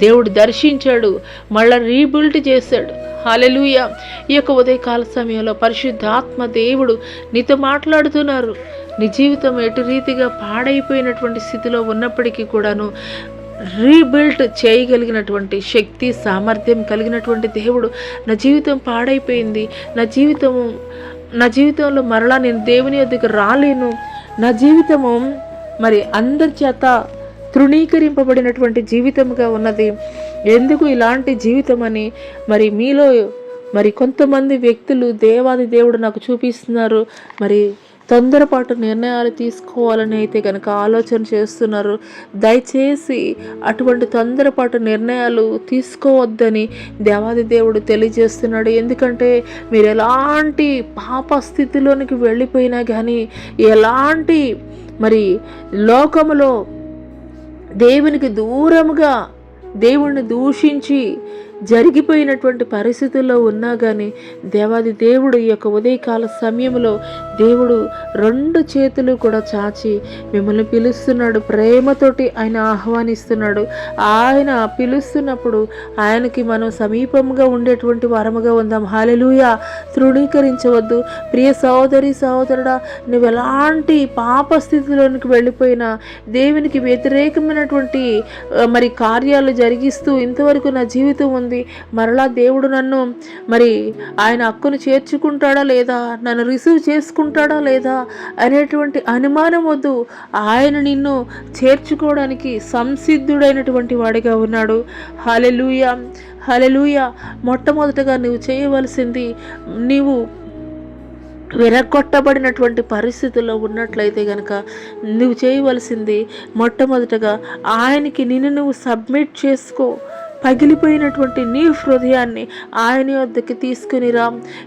దేవుడు దర్శించాడు, మళ్ళా రీబిల్డ్ చేశాడు. హల్లెలూయా. ఈ యొక్క ఉదయకాల సమయంలో పరిశుద్ధాత్మ దేవుడు నీతో మాట్లాడుతున్నారు. నీ జీవితం ఎటు రీతిగా పాడైపోయినటువంటి స్థితిలో ఉన్నప్పటికీ కూడాను రీబిల్డ్ చేయగలిగినటువంటి శక్తి, సామర్థ్యం కలిగినటువంటి దేవుడు, నా జీవితం పాడైపోయింది, నా జీవితంలో మరలా నేను దేవుని యొద్దకు రాలేను, నా జీవితము మరి అందరి చేత తృణీకరింపబడినటువంటి జీవితముగా ఉన్నది, ఎందుకు ఇలాంటి జీవితం అని మరి మీలో మరి కొంతమంది వ్యక్తులు దేవాది దేవుడు నాకు చూపిస్తున్నారు. మరి తొందరపాటు నిర్ణయాలు తీసుకోవాలని అయితే కనుక ఆలోచన చేస్తున్నారు. దయచేసి అటువంటి తొందరపాటు నిర్ణయాలు తీసుకోవద్దని దేవాది దేవుడు తెలియజేస్తున్నాడు. ఎందుకంటే మీరు ఎలాంటి పాప స్థితిలోనికి వెళ్ళిపోయినా కానీ, ఎలాంటి మరి లోకములో దేవునికి దూరముగా దేవుణ్ణి దూషించి జరిగిపోయినటువంటి పరిస్థితుల్లో ఉన్నా కానీ దేవాది దేవుడు ఈ యొక్క ఉదయకాల సమయంలో దేవుడు 2 చేతులు కూడా చాచి మిమ్మల్ని పిలుస్తున్నాడు. ప్రేమతోటి ఆయన ఆహ్వానిస్తున్నాడు. ఆయన పిలుస్తున్నప్పుడు ఆయనకి మనం సమీపంగా ఉండేటువంటి వరముగా ఉందాం. హల్లెలూయా. తృణీకరించవద్దు. ప్రియ సహోదరి సహోదరుడా, నువ్వు ఎలాంటి పాప స్థితిలోనికి వెళ్ళిపోయినా, దేవునికి వ్యతిరేకమైనటువంటి మరి కార్యాలు జరిగిస్తూ ఇంతవరకు నా జీవితం ఉంది, మరలా దేవుడు నన్ను మరి ఆయన హక్కును చేర్చుకుంటాడా లేదా, నన్ను రిసీవ్ చేసుకుంటాడా లేదా అనేటువంటి అనుమానం వద్దు. ఆయన నిన్ను చేర్చుకోవడానికి సంసిద్ధుడైనటువంటి వాడిగా ఉన్నాడు. హల్లెలూయా, హల్లెలూయా. మొట్టమొదటగా నువ్వు చేయవలసింది, నీవు విరగొట్టబడినటువంటి పరిస్థితుల్లో ఉన్నట్లయితే కనుక నువ్వు చేయవలసింది మొట్టమొదటగా ఆయనకి నిన్ను నువ్వు సబ్మిట్ చేసుకో. పగిలిపోయినటువంటి నీ హృదయాన్ని ఆయన వద్దకి తీసుకుని రా.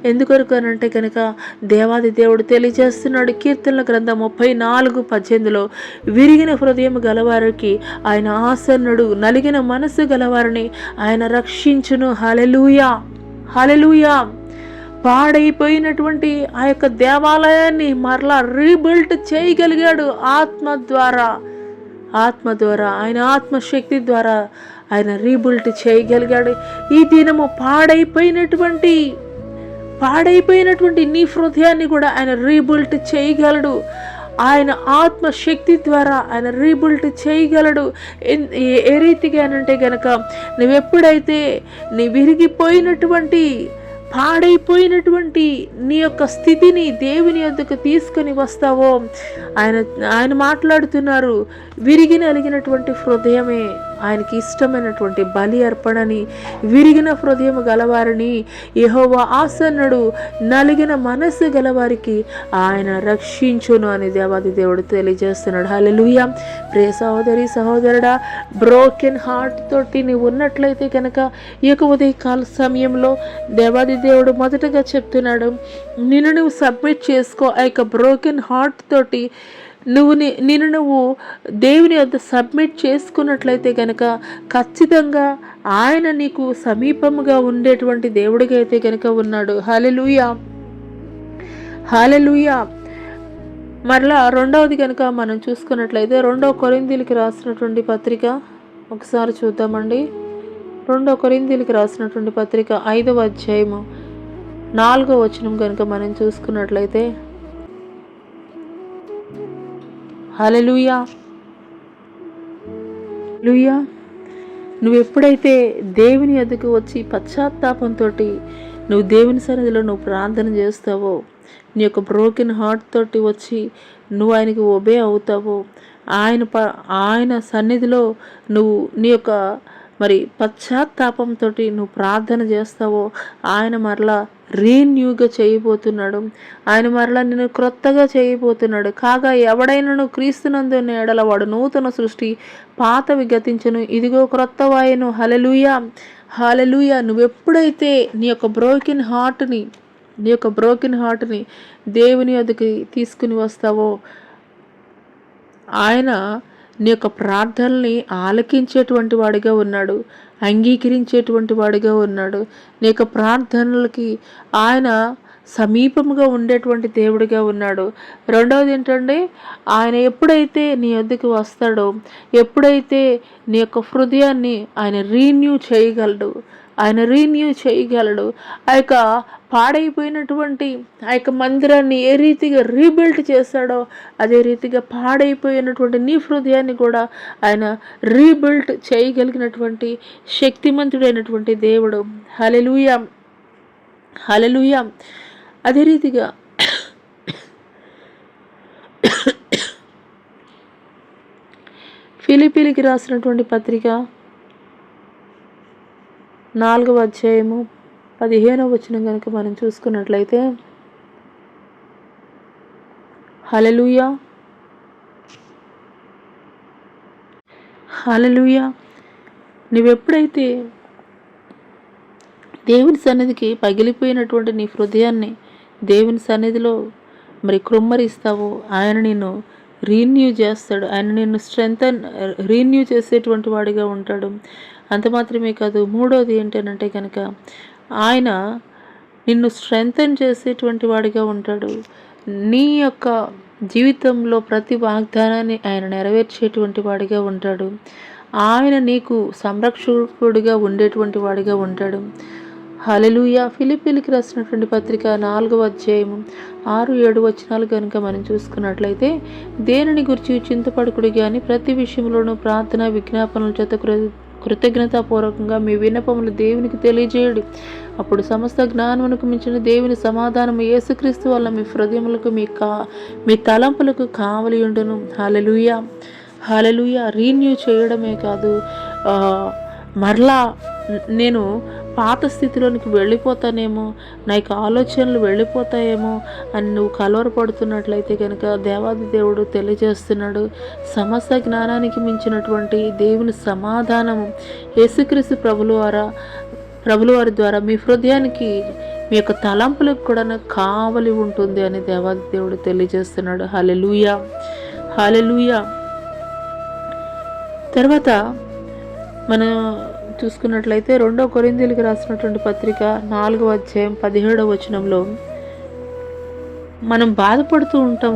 ఎందుకొరకనంటే కనుక దేవాది దేవుడు తెలియజేస్తున్నాడు. కీర్తనల గ్రంథం 34:18 విరిగిన హృదయం గలవారికి ఆయన ఆసన్నుడు, నలిగిన మనసు గలవారిని ఆయన రక్షించును. హల్లెలూయా, హల్లెలూయా. పాడైపోయినటువంటి ఆ యొక్క దేవాలయాన్ని మరలా రీబిల్డ్ చేయగలిగాడు ఆత్మ ద్వారా. ఆయన ఆత్మశక్తి ద్వారా ఆయన రీబిల్డ్ చేయగలిగాడు. ఈ దినము పాడైపోయినటువంటి నీ హృదయాన్ని కూడా ఆయన రీబిల్డ్ చేయగలడు. ఆయన ఆత్మశక్తి ద్వారా ఆయన రీబిల్డ్ చేయగలడు. ఏ రీతిగా అంటే గనక నువ్వెప్పుడైతే నీ విరిగిపోయినటువంటి పాడైపోయినటువంటి నీ యొక్క స్థితిని దేవుని యొద్దకు తీసుకొని వస్తావో, ఆయన మాట్లాడుతున్నారు. విరిగి నలిగినటువంటి హృదయమే ఆయనకి ఇష్టమైనటువంటి బలి అర్పణని, విరిగిన హృదయం గలవారిని యెహోవా ఆసన్నుడు, నలిగిన మనస్సు గలవారికి ఆయన రక్షించును అని దేవాది దేవుడు తెలియజేస్తున్నాడు. హల్లెలూయా. ప్రియ సహోదరి సహోదరుడా, బ్రోకెన్ హార్ట్ తోటి నీవు ఉన్నట్లయితే కనుక ఈ యొక్క ఉదయకాల సమయంలో దేవాది దేవుడు మొదటగా చెప్తున్నాడు, నిన్ను నువ్వు సబ్మిట్ చేసుకో. ఆ యొక్క బ్రోకెన్ హార్ట్ తోటి నువ్వు దేవుని వద్ద సబ్మిట్ చేసుకున్నట్లయితే కనుక ఖచ్చితంగా ఆయన నీకు సమీపముగా ఉండేటువంటి దేవుడిగా అయితే కనుక ఉన్నాడు. హల్లెలూయా, హల్లెలూయా. మరలా రెండవది కనుక మనం చూసుకున్నట్లయితే 2 కొరింథీయులకు రాసినటువంటి పత్రిక ఒకసారి చూద్దామండి. 2 కొరింథీయులకు రాసినటువంటి పత్రిక 5వ అధ్యాయము 4వ వచనం కనుక మనం చూసుకున్నట్లయితే, హల్లెలూయా, హల్లెలూయా. నువ్వు ఎప్పుడైతే దేవుని ఎదుగు వచ్చి పశ్చాత్తాపంతో నువ్వు దేవుని సన్నిధిలో నువ్వు ప్రార్థన చేస్తావో, నీ యొక్క బ్రోకెన్ హార్ట్ తోటి వచ్చి నువ్వు ఆయనకి ఒబే అవుతావో, ఆయన సన్నిధిలో నువ్వు నీ యొక్క మరి పశ్చాత్తాపంతో నువ్వు ప్రార్థన చేస్తావో, ఆయన మరలా రీన్యూగా చేయబోతున్నాడు. ఆయన మరలా నిన్ను క్రొత్తగా చేయబోతున్నాడు. కాగా ఎవడైనా క్రీస్తునందు ఎడల వాడు నూతన సృష్టి, పాతవి గతించను, ఇదిగో క్రొత్తవాయను. హల్లెలూయా, హల్లెలూయా. నువ్వెప్పుడైతే నీ యొక్క బ్రోకెన్ హార్ట్ని దేవుని వద్దకు తీసుకుని వస్తావో, ఆయన నీ యొక్క ప్రార్థనల్ని ఆలకించేటువంటి వాడిగా ఉన్నాడు, అంగీకరించేటువంటి వాడిగా ఉన్నాడు. నీ యొక్క ప్రార్థనలకి ఆయన సమీపంగా ఉండేటువంటి దేవుడిగా ఉన్నాడు. రెండవది ఏంటంటే, ఆయన ఎప్పుడైతే నీ వద్దకు వస్తాడో, ఎప్పుడైతే నీ యొక్క హృదయాన్ని ఆయన రీన్యూ చేయగలడు, ఆ యొక్క పాడైపోయినటువంటి ఆ యొక్క మందిరాన్ని ఏ రీతిగా రీబిల్డ్ చేశాడో, అదే రీతిగా పాడైపోయినటువంటి నీ హృదయాన్ని కూడా ఆయన రీబిల్డ్ చేయగలిగినటువంటి శక్తిమంతుడైనటువంటి దేవుడు. హల్లెలూయా, హల్లెలూయా. అదే రీతిగా ఫిలిప్పీయులకు రాసినటువంటి పత్రిక 4వ అధ్యాయము 15వ వచనం కనుక మనం చూసుకున్నట్లయితే, హల్లెలూయా, హల్లెలూయా. నువ్వెప్పుడైతే దేవుని సన్నిధికి పగిలిపోయినటువంటి నీ హృదయాన్ని దేవుని సన్నిధిలో మరి కృమ్మరిస్తావో, ఆయన నిన్ను రీన్యూ చేస్తాడు. ఆయన నిన్ను రీన్యూ చేసేటువంటి వాడిగా ఉంటాడు. అంత మాత్రమే కాదు, మూడోది ఏంటంటే కనుక ఆయన నిన్ను స్ట్రెంథన్ చేసేటువంటి వాడిగా ఉంటాడు. నీ యొక్క జీవితంలో ప్రతి వాగ్దానాన్ని ఆయన నెరవేర్చేటువంటి వాడిగా ఉంటాడు. ఆయన నీకు సంరక్షకుడిగా ఉండేటువంటి వాడిగా ఉంటాడు. హల్లెలూయా. ఫిలిప్పీయులకు రాసినటువంటి పత్రిక 4వ అధ్యాయము 6-7 వచనాలు కనుక మనం చూసుకున్నట్లయితే, దేనిని గురించి చింతపడకుడి కానీ ప్రతి విషయంలోనూ ప్రార్థన విజ్ఞాపనల చేత కృతజ్ఞతాపూర్వకంగా మీ విన్నపములు దేవునికి తెలియజేయడు. అప్పుడు సమస్త జ్ఞానమునకు మించిన దేవుని సమాధానము యేసుక్రీస్తు వల్ల మీ హృదయములకు మీ తలంపులకు కావలి ఉండును. హల్లెలూయా, హల్లెలూయా. రీన్యూ చేయడమే కాదు, మరలా నేను పాత స్థితిలోనికి వెళ్ళిపోతానేమో, నా యొక్క ఆలోచనలు వెళ్ళిపోతాయేమో అని నువ్వు కలవరపడుతున్నట్లయితే కనుక దేవాది దేవుడు తెలియజేస్తున్నాడు. సమస్త జ్ఞానానికి మించినటువంటి దేవుని సమాధానము యేసుక్రీస్తు ప్రభులవారి ద్వారా మీ హృదయానికి, మీ యొక్క తలంపులకు కూడా కావలి ఉంటుంది అని దేవాది దేవుడు తెలియజేస్తున్నాడు. హల్లెలూయా, హల్లెలూయా. తర్వాత మనం చూసుకున్నట్లయితే 2వ కొరింథీయులకు రాసినటువంటి పత్రిక 4వ అధ్యాయం 17వ వచనంలో మనం బాధపడుతూ ఉంటాం.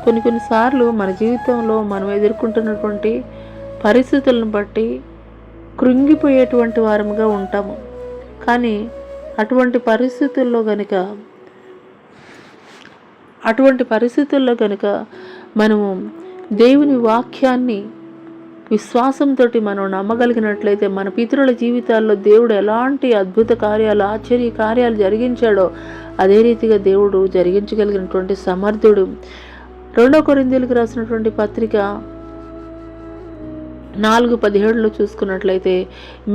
కొన్నిసార్లు మన జీవితంలో మనం ఎదుర్కొంటున్నటువంటి పరిస్థితులను బట్టి కృంగిపోయేటువంటి వారముగా ఉంటాము. కానీ అటువంటి పరిస్థితుల్లో కనుక మనము దేవుని వాక్యాన్ని విశ్వాసంతో మనం నమ్మగలిగినట్లయితే, మన పితరుల జీవితాల్లో దేవుడు ఎలాంటి అద్భుత కార్యాలు, ఆశ్చర్య కార్యాలు జరిగించాడో అదే రీతిగా దేవుడు జరిగించగలిగినటువంటి సమర్థుడు. 2వ కొరింథీయులకు రాసినటువంటి పత్రిక 4:17 చూసుకున్నట్లయితే,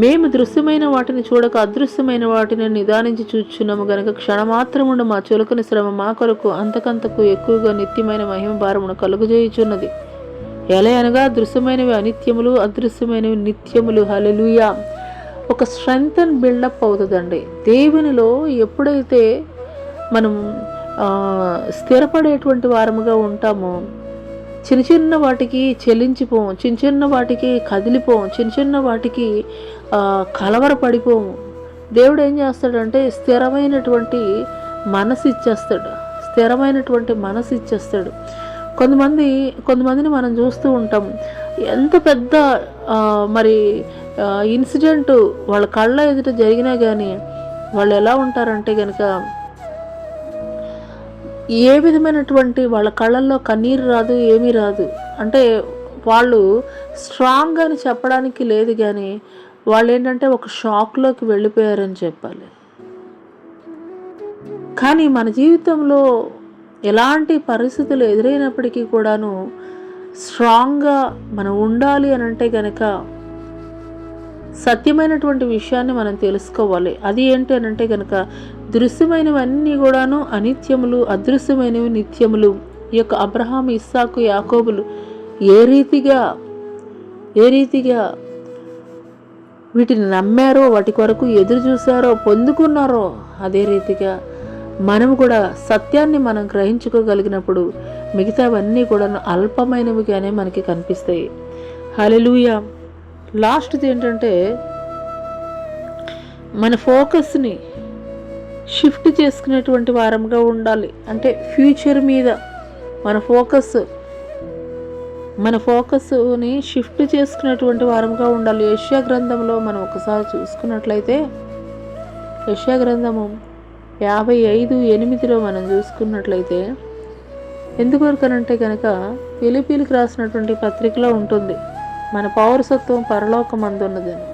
మేము దృశ్యమైన వాటిని చూడక అదృశ్యమైన వాటిని నిదానించి చూచున్నాము గనక క్షణమాత్రముండ మా చులకని శ్రమ మా కొరకు అంతకంతకు ఎక్కువగా నిత్యమైన మహిమ భారమును కలుగజేయుచున్నది. ఎలా అనగా దృశ్యమైనవి అనిత్యములు, అదృశ్యమైనవి నిత్యములు. హల్లెలూయా. ఒక స్ట్రెంగ్త్ అండ్ బిల్డప్ అవుతుందండి. దేవునిలో ఎప్పుడైతే మనం స్థిరపడేటువంటి వారముగా ఉంటామో, చిన్న చిన్న వాటికి చెల్లించిపోము, చిన్న చిన్న వాటికి కదిలిపోము, చిన్న చిన్న వాటికి కలవరపడిపోము. దేవుడు ఏం చేస్తాడంటే స్థిరమైనటువంటి మనసు ఇచ్చేస్తాడు. కొంతమందిని మనం చూస్తూ ఉంటాం. ఎంత పెద్ద మరి ఇన్సిడెంట్ వాళ్ళ కళ్ళ ఎదుట జరిగినా కానీ వాళ్ళు ఎలా ఉంటారంటే కనుక, ఏ విధమైనటువంటి వాళ్ళ కళ్ళల్లో కన్నీరు రాదు, ఏమీ రాదు. అంటే వాళ్ళు స్ట్రాంగ్ అని చెప్పడానికి లేదు, కానీ వాళ్ళు ఏంటంటే ఒక షాక్లోకి వెళ్ళిపోయారని చెప్పాలి. కానీ మన జీవితంలో ఎలాంటి పరిస్థితులు ఎదురైనప్పటికీ కూడాను స్ట్రాంగ్గా మనం ఉండాలి అని అంటే కనుక సత్యమైనటువంటి విషయాన్ని మనం తెలుసుకోవాలి. అది ఏంటి అని అంటే కనుక దృశ్యమైనవన్నీ కూడాను అనిత్యములు, అదృశ్యమైనవి నిత్యములు. ఈ యొక్క అబ్రహాం, ఇస్సాకు, యాకోబులు ఏ రీతిగా వీటిని నమ్మారో, వాటి కొరకు ఎదురు చూశారో, పొందుకున్నారో, అదే రీతిగా మనము కూడా సత్యాన్ని మనం గ్రహించుకోగలిగినప్పుడు మిగతావన్నీ కూడా అల్పమైనవిగానే మనకి కనిపిస్తాయి. హల్లెలూయా. లాస్ట్ది ఏంటంటే మన ఫోకస్ని షిఫ్ట్ చేసుకునేటువంటి వారంగా ఉండాలి. అంటే ఫ్యూచర్ మీద మన ఫోకస్ని షిఫ్ట్ చేసుకునేటువంటి వారంగా ఉండాలి. యెషయా గ్రంథంలో మనం ఒకసారి చూసుకున్నట్లయితే, యెషయా గ్రంథము 55:8 మనం చూసుకున్నట్లయితే, ఎందుకొరకనంటే కనుక ఫిలిప్పీలకు రాసినటువంటి పత్రికలో ఉంటుంది, మన పౌరసత్వం పరలోకమందున్నదని.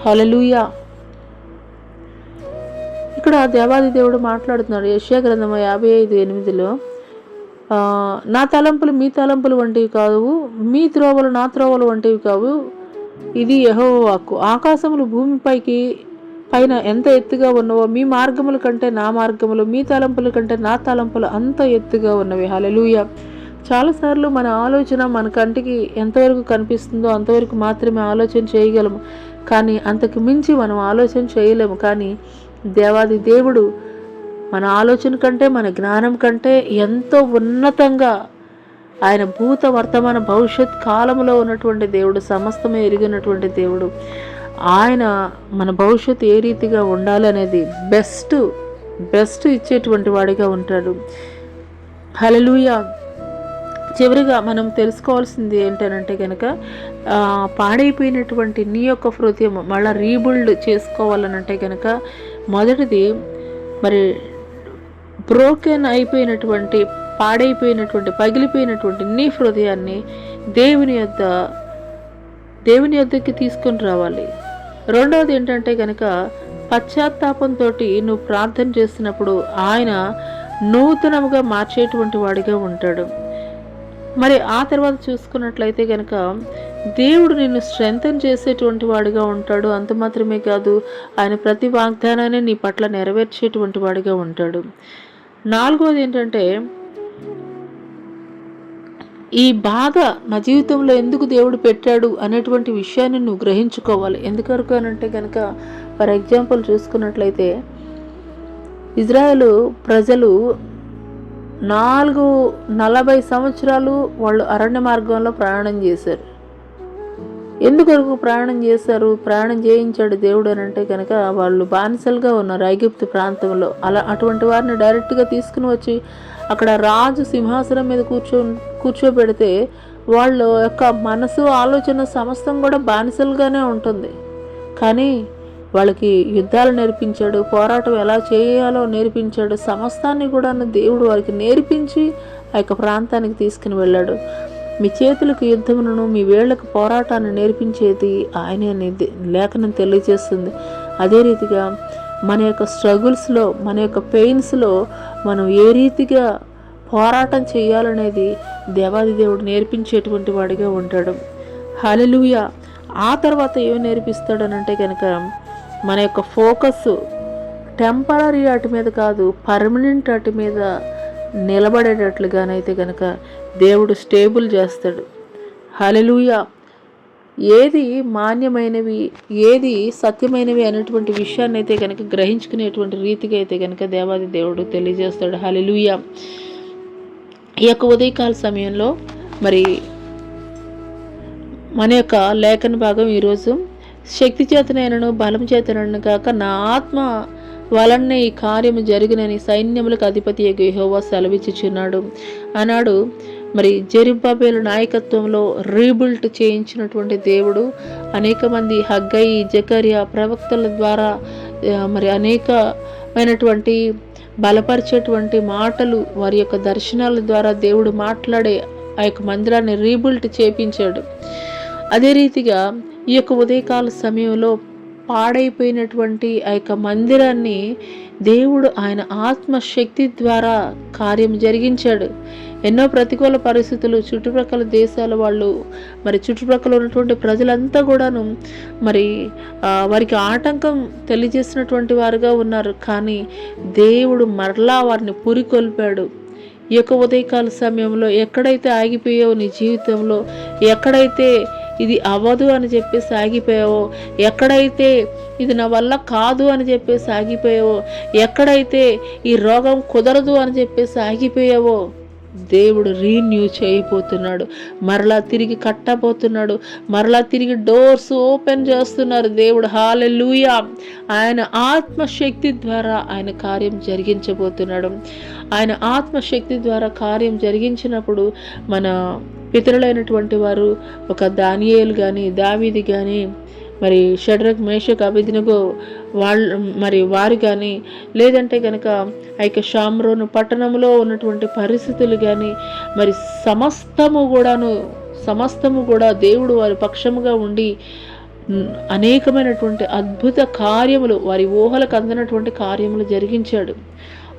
హల్లెలూయా. ఇక్కడ దేవాది దేవుడు మాట్లాడుతున్నాడు యెషయా గ్రంథము 55:8, నా తలంపులు మీ తలంపులు వంటివి కావు, మీ త్రోవలు నా త్రోవలు వంటివి కావు, ఇది యెహోవా వాక్కు. ఆకాశములు పైన ఎంత ఎత్తుగా ఉన్నవో మీ మార్గముల కంటే నా మార్గములు, మీ తలంపుల కంటే నా తలంపులు అంత ఎత్తుగా ఉన్నవి. హల్లెలూయా. చాలాసార్లు మన ఆలోచన మన కంటికి ఎంతవరకు కనిపిస్తుందో అంతవరకు మాత్రమే ఆలోచన చేయగలము, కానీ అంతకు మించి మనం ఆలోచన చేయలేము. కానీ దేవాది దేవుడు మన ఆలోచన కంటే, మన జ్ఞానం కంటే ఎంతో ఉన్నతంగా ఆయన భూత వర్తమాన భవిష్యత్ కాలంలో ఉన్నటువంటి దేవుడు, సమస్తమే ఎరిగినటువంటి దేవుడు. ఆయన మన భవిష్యత్తు ఏ రీతిగా ఉండాలి అనేది బెస్ట్ ఇచ్చేటువంటి వాడిగా ఉంటాడు. హల్లెలూయా. చివరిగా మనం తెలుసుకోవాల్సింది ఏంటనంటే కనుక పాడైపోయినటువంటి నీ యొక్క హృదయం మళ్ళీ రీబిల్డ్ చేసుకోవాలనంటే కనుక మొదటిది మరి బ్రోకెన్ అయిపోయినటువంటి, పాడైపోయినటువంటి, పగిలిపోయినటువంటి నీ హృదయాన్ని దేవుని యొద్దకి తీసుకొని రావాలి. రెండవది ఏంటంటే కనుక పశ్చాత్తాపంతో నువ్వు ప్రార్థన చేసినప్పుడు ఆయన నూతనముగా మార్చేటువంటి వాడిగా ఉంటాడు. మరి ఆ తర్వాత చూసుకున్నట్లయితే కనుక దేవుడు నిన్ను స్ట్రెంథన్ చేసేటువంటి వాడిగా ఉంటాడు. అంత మాత్రమే కాదు, ఆయన ప్రతి వాగ్దానాన్ని నీ పట్ల నెరవేర్చేటువంటి వాడిగా ఉంటాడు. నాలుగవది ఏంటంటే, ఈ బాధ నా జీవితంలో ఎందుకు దేవుడు పెట్టాడు అనేటువంటి విషయాన్ని నువ్వు గ్రహించుకోవాలి. ఎందుకొరకు అనంటే కనుక ఫర్ ఎగ్జాంపుల్ చూసుకున్నట్లయితే ఇజ్రాయేలు ప్రజలు 40 సంవత్సరాలు వాళ్ళు అరణ్య మార్గంలో ప్రయాణం చేశారు. ఎందుకొరకు ప్రయాణం చేశారు? ప్రయాణం చేయించాడు దేవుడు అని అంటే కనుక వాళ్ళు బానిసలుగా ఉన్నారు ఐగుప్తు ప్రాంతంలో. అటువంటి వారిని డైరెక్ట్గా తీసుకుని వచ్చి అక్కడ రాజు సింహాసనం మీద కూర్చోబెడితే వాళ్ళ యొక్క మనసు, ఆలోచన సమస్తం కూడా బానిసలుగానే ఉంటుంది. కానీ వాళ్ళకి యుద్ధాలు నేర్పించాడు, పోరాటం ఎలా చేయాలో నేర్పించాడు, సమస్తాన్ని కూడా దేవుడు వారికి నేర్పించి ఆ యొక్క ప్రాంతానికి తీసుకుని వెళ్ళాడు. మీ చేతులకు యుద్ధమును, మీ వేళ్లకు పోరాటాన్ని నేర్పించేది ఆయనే అనేది లేఖనం తెలియజేస్తుంది. అదే రీతిగా మన యొక్క స్ట్రగుల్స్లో, మన యొక్క పెయిన్స్లో మనం ఏ రీతిగా పోరాటం చేయాలనేది దేవాది దేవుడు నేర్పించేటువంటి వాడిగా ఉంటాడు. హల్లెలూయా. ఆ తర్వాత ఏమి నేర్పిస్తాడు అనంటే కనుక మన యొక్క ఫోకస్ టెంపరీ వాటి మీద కాదు, పర్మనెంట్ వాటి మీద నిలబడేటట్లుగానైతే కనుక దేవుడు స్టేబుల్ చేస్తాడు. హల్లెలూయా. ఏది మాన్యమైనవి, ఏది సత్యమైనవి అనేటువంటి విషయాన్ని అయితే కనుక గ్రహించుకునేటువంటి రీతిగా అయితే కనుక దేవాది దేవుడు తెలియజేస్తాడు. హల్లెలూయా. ఈ యొక్క ఉదయకాల సమయంలో మరి మన యొక్క లేఖన భాగం ఈరోజు శక్తి చేతనైనను బలం చేతనను కాక నా ఆత్మ వలనే ఈ కార్యము జరిగినని సైన్యములకు అధిపతి యెహోవా సెలవిచ్చుచున్నాడు అన్నాడు. మరి జెరుబ్బాబెలు నాయకత్వంలో రీబిల్ట్ చేయించినటువంటి దేవుడు అనేక మంది హగ్గై, జకర్యా ప్రవక్తల ద్వారా మరి అనేకమైనటువంటి బలపరిచేటువంటి మాటలు, వారి యొక్క దర్శనాల ద్వారా దేవుడు మాట్లాడే ఆ యొక్క మందిరాన్ని రీబిల్ట్ చేపించాడు. అదే రీతిగా ఈ యొక్క ఉదయకాల సమయంలో పాడైపోయినటువంటి ఆ యొక్క మందిరాన్ని దేవుడు ఆయన ఆత్మశక్తి ద్వారా కార్యం జరిగించాడు. ఎన్నో ప్రతికూల పరిస్థితులు, చుట్టుప్రక్కల దేశాల వాళ్ళు, మరి చుట్టుప్రక్కల ఉన్నటువంటి ప్రజలంతా కూడాను మరి వారికి ఆటంకం తెలియజేసినటువంటి వారుగా ఉన్నారు. కానీ దేవుడు మరలా వారిని పురికొల్పాడు. ఈ యొక్క ఉదయకాల సమయంలో ఎక్కడైతే ఆగిపోయావో నీ జీవితంలో, ఎక్కడైతే ఇది అవ్వదు అని చెప్పేసి ఆగిపోయావో, ఎక్కడైతే ఇది నా వల్ల కాదు అని చెప్పేసి ఆగిపోయావో, ఎక్కడైతే ఈ రోగం కుదరదు అని చెప్పేసి ఆగిపోయావో, దేవుడు రీన్యూ చేయబోతున్నాడు. మరలా తిరిగి కట్టబోతున్నాడు. మరలా తిరిగి డోర్స్ ఓపెన్ చేస్తున్నారు దేవుడు. హల్లెలూయా. ఆయన ఆత్మశక్తి ద్వారా ఆయన కార్యం జరిగించబోతున్నాడు. ఆయన ఆత్మశక్తి ద్వారా కార్యం జరిగించినప్పుడు మన పితరులైనటువంటి వారు, ఒక దానియేలు కానీ, దావీదు కానీ, మరి షడ్రక్, మేషక్, అబేద్నెగో వారు కానీ, లేదంటే కనుక ఆ యొక్క షామ్రోను పట్టణంలో ఉన్నటువంటి పరిస్థితులు కానీ, మరి సమస్తము కూడా దేవుడు వారి పక్షముగా ఉండి అనేకమైనటువంటి అద్భుత కార్యములు, వారి ఊహలకు అందినటువంటి కార్యములు జరిగించాడు.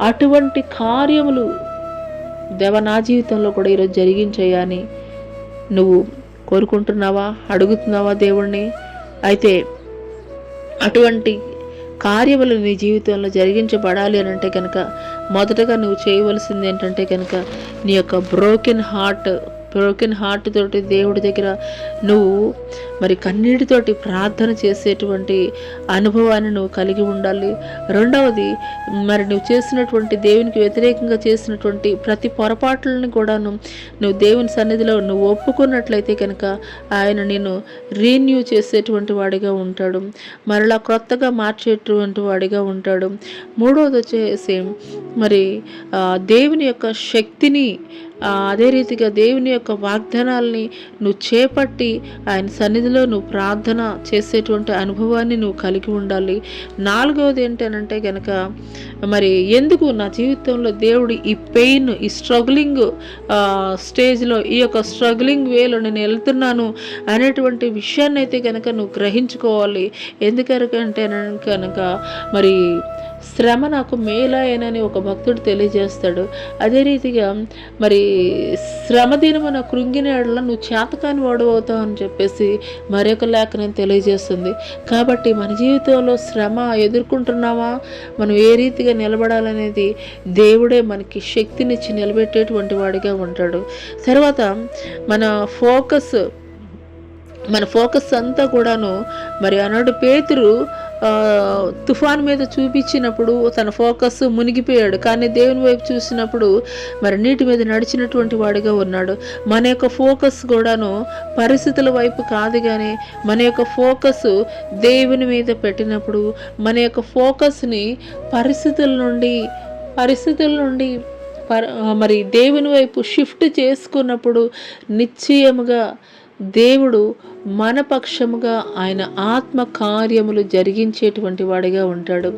అటువంటి కార్యములు దేవ నా జీవితంలో కూడా ఈరోజు జరిగించాయని నువ్వు కోరుకుంటున్నావా, అడుగుతున్నావా దేవుణ్ణి? అయితే అటువంటి కార్యములు నీ జీవితంలో జరిగించబడాలి అని అంటే కనుక మొదటగా నువ్వు చేయవలసింది ఏంటంటే కనుక నీ యొక్క బ్రోకెన్ హార్ట్ తోటి దేవుడి దగ్గర నువ్వు మరి కన్నీటితోటి ప్రార్థన చేసేటువంటి అనుభవాన్ని నువ్వు కలిగి ఉండాలి. రెండవది, మరి నువ్వు చేసినటువంటి దేవునికి వ్యతిరేకంగా చేసినటువంటి ప్రతి పొరపాట్లను కూడాను నువ్వు దేవుని సన్నిధిలో నువ్వు ఒప్పుకున్నట్లయితే కనుక ఆయన నేను రీన్యూ చేసేటువంటి వాడిగా ఉంటాడు. మరలా క్రొత్తగా మార్చేటువంటి వాడిగా ఉంటాడు. మూడవది వచ్చేసి మరి దేవుని యొక్క శక్తిని, అదే రీతిగా దేవుని యొక్క వాగ్దానాలని నువ్వు చేపట్టి ఆయన సన్నిధిలో నువ్వు ప్రార్థన చేసేటువంటి అనుభవాన్ని నువ్వు కలిగి ఉండాలి. నాలుగవది ఏంటనంటే కనుక మరి ఎందుకు నా జీవితంలో దేవుడు ఈ పెయిన్, ఈ స్ట్రగ్లింగ్ స్టేజ్లో, ఈ యొక్క స్ట్రగ్లింగ్ వేలో నేను వెళ్తున్నాను అనేటువంటి విషయాన్ని అయితే కనుక నువ్వు గ్రహించుకోవాలి. ఎందుకంటే కనుక మరి శ్రమ నాకు మేలాయనని ఒక భక్తుడు తెలియజేస్తాడు. అదే రీతిగా మరి శ్రమ దినమున కృంగిన ఎడల నువ్వు చేతకాని వాడు అవుతావు అని చెప్పేసి మరొక లేఖనం తెలియజేస్తుంది. కాబట్టి మన జీవితంలో శ్రమ ఎదుర్కొంటున్నావా, మనం ఏ రీతిగా నిలబడాలనేది దేవుడే మనకి శక్తినిచ్చి నిలబెట్టేటువంటి వాడిగా ఉంటాడు. తర్వాత మన ఫోకస్ అంతా కూడాను మరి ఆనాడు పేతురు తుఫాన్ మీద చూపించినప్పుడు తన ఫోకస్ మునిగిపోయాడు. కానీ దేవుని వైపు చూసినప్పుడు మరి నీటి మీద నడిచినటువంటి వాడిగా ఉన్నాడు. మన యొక్క ఫోకస్ కూడాను పరిస్థితుల వైపు కాదు, కానీ మన యొక్క ఫోకస్ దేవుని మీద పెట్టినప్పుడు, మన యొక్క ఫోకస్ని పరిస్థితుల నుండి మరి దేవుని వైపు షిఫ్ట్ చేసుకున్నప్పుడు నిశ్చయముగా దేవుడు మన పక్షముగా ఆయన ఆత్మ కార్యములు జరిగించేటువంటి వాడిగా ఉంటాడు.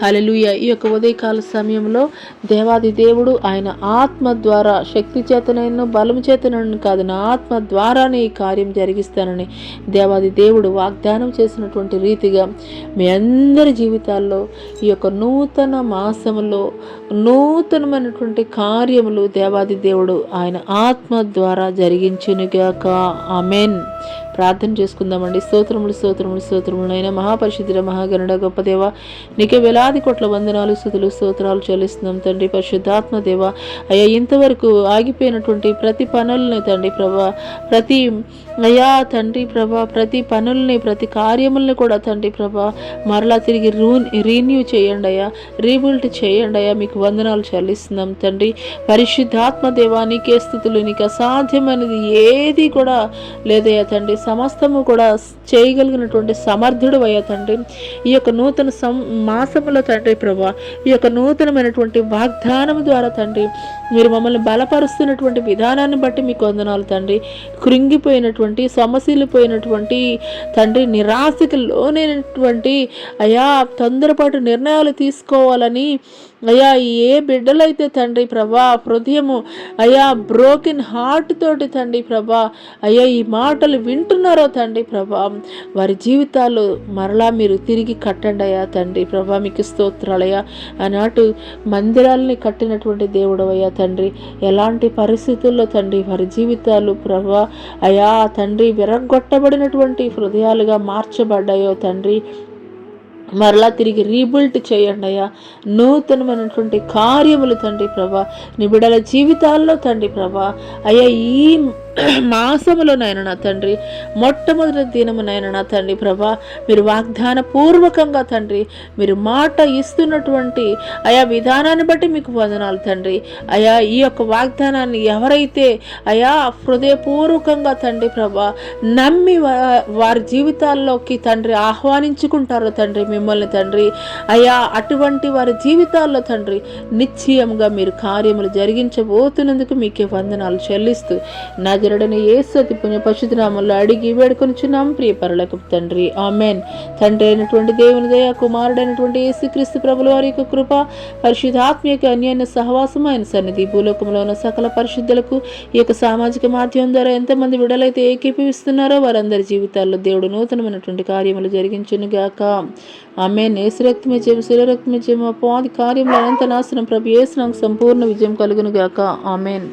హల్లెలూయా. ఈ యొక్క ఉదయకాల సమయంలో దేవాది దేవుడు ఆయన ఆత్మ ద్వారా, శక్తి చేతనైనా బలము చేతనైనా కాదు, నా ఆత్మ ద్వారానే ఈ కార్యం జరిగిస్తానని దేవాది దేవుడు వాగ్దానం చేసినటువంటి రీతిగా మీ అందరి జీవితాల్లో ఈ యొక్క నూతన మాసములో నూతనమైనటువంటి కార్యములు దేవాది దేవుడు ఆయన ఆత్మ ద్వారా జరిగించునుగాక. ఆమేన్. ప్రార్థన చేసుకుందామండి. స్తోత్రములు అయినా మహాపరిశుద్ధుడ, మహాగణుడ, గొప్ప దేవ, నీకే వేలాది కోట్ల వందనాలు, స్తుతులు, స్తోత్రాలు చెల్లిస్తున్నాం తండ్రి. పరిశుద్ధాత్మ దేవ, అయ్యా ఇంతవరకు ఆగిపోయినటువంటి ప్రతి పనులని తండ్రి ప్రభా, ప్రతి పనుల్ని, ప్రతి కార్యముల్ని కూడా తండ్రి ప్రభా మరలా తిరిగి రీన్యూ చేయండి అయ్యా, రీబిల్డ్ చేయండి అయ్యా. మీకు వందనాలు చెల్లిస్తున్నాం తండ్రి. పరిశుద్ధాత్మ దేవా, నీకే స్తుతులు. నీకు అసాధ్యమైనది ఏది కూడా లేదయ్యా తండ్రి. సమస్తము కూడా చేయగలిగినటువంటి సమర్థుడు అయ్యా తండ్రి. ఈ యొక్క నూతన మాసములో తండ్రి ప్రభా, ఈ యొక్క నూతనమైనటువంటి వాగ్దానం ద్వారా తండ్రి మీరు మమ్మల్ని బలపరుస్తున్నటువంటి విధానాన్ని బట్టి మీకు వందనాలు తండ్రి. కృంగిపోయినటువంటి, సమస్యలిపోయినటువంటి తండ్రి, నిరాశకు లోనైనటువంటి అయా తొందరపాటు నిర్ణయాలు తీసుకోవాలని అయ్యా ఏ బిడ్డలైతే తండ్రి ప్రభా హృదయము అయ్యా బ్రోకెన్ హార్ట్ తోటి తండ్రి ప్రభా అయ్యా ఈ మాటలు వింటున్నారో తండ్రి ప్రభా వారి జీవితాలు మరలా మీరు తిరిగి కట్టండి అయ్యా తండ్రి ప్రభా, మీకు స్తోత్రాలయ్యా. ఆనాటు మందిరాలని కట్టినటువంటి దేవుడు అయ్యా తండ్రి, ఎలాంటి పరిస్థితుల్లో తండ్రి వారి జీవితాలు ప్రభా అయ్యా తండ్రి విరగొట్టబడినటువంటి హృదయాలుగా మార్చబడ్డాయో తండ్రి, మరలా తిరిగి రీబిల్ట్ చేయండి అయ్యా. నూతనమైనటువంటి కార్యములు తండ్రి ప్రభా నిబిడల జీవితాల్లో తండ్రి ప్రభా అయ్యా ఈ మాసములోనైనా నా తండ్రి మొట్టమొదటి దినమునైనా నా తండ్రి ప్రభా మీరు వాగ్దాన పూర్వకంగా తండ్రి మీరు మాట ఇస్తున్నటువంటి అయా విధానాన్ని బట్టి మీకు వందనాలు తండ్రి. అయా ఈ యొక్క వాగ్దానాన్ని ఎవరైతే అయా హృదయపూర్వకంగా తండ్రి ప్రభా నమ్మి వారి జీవితాల్లోకి తండ్రి ఆహ్వానించుకుంటారో తండ్రి మిమ్మల్ని తండ్రి అయా అటువంటి వారి జీవితాల్లో తండ్రి నిశ్చయంగా మీరు కార్యములు జరిగించబోతున్నందుకు మీకే వందనాలు చెల్లిస్తూ నజరుడైన యేసు అతి పుణ్య పరిశుద్ధ నామములో అడిగి వేడుకొనుచున్నాం ప్రియ పరలోకపు తండ్రి, ఆమెన్. తండ్రి అయినటువంటి దేవుని దయ, కుమారుడైనటువంటి యేసుక్రీస్తు ప్రభుల వారి యొక్క కృప, పరిశుద్ధాత్మీయ అన్యాన్య సహవాసం ఆయన సన్నిధి భూలోకంలో ఉన్న సకల పరిశుద్ధులకు ఈ యొక్క సామాజిక మాధ్యమం ద్వారా ఎంతమంది విడలైతే ఏకీపిస్తున్నారో వారందరి జీవితాల్లో దేవుడు నూతనమైనటువంటి కార్యములు జరిగించునుగాక. ఆమేన్. యేసు రక్తమే జయం, శిల రక్తమే జయం, అపవాది కార్యములు అనంత నాశనం ప్రభు యేసు నాకు సంపూర్ణ విజయం కలుగునుగాక. ఆమేన్.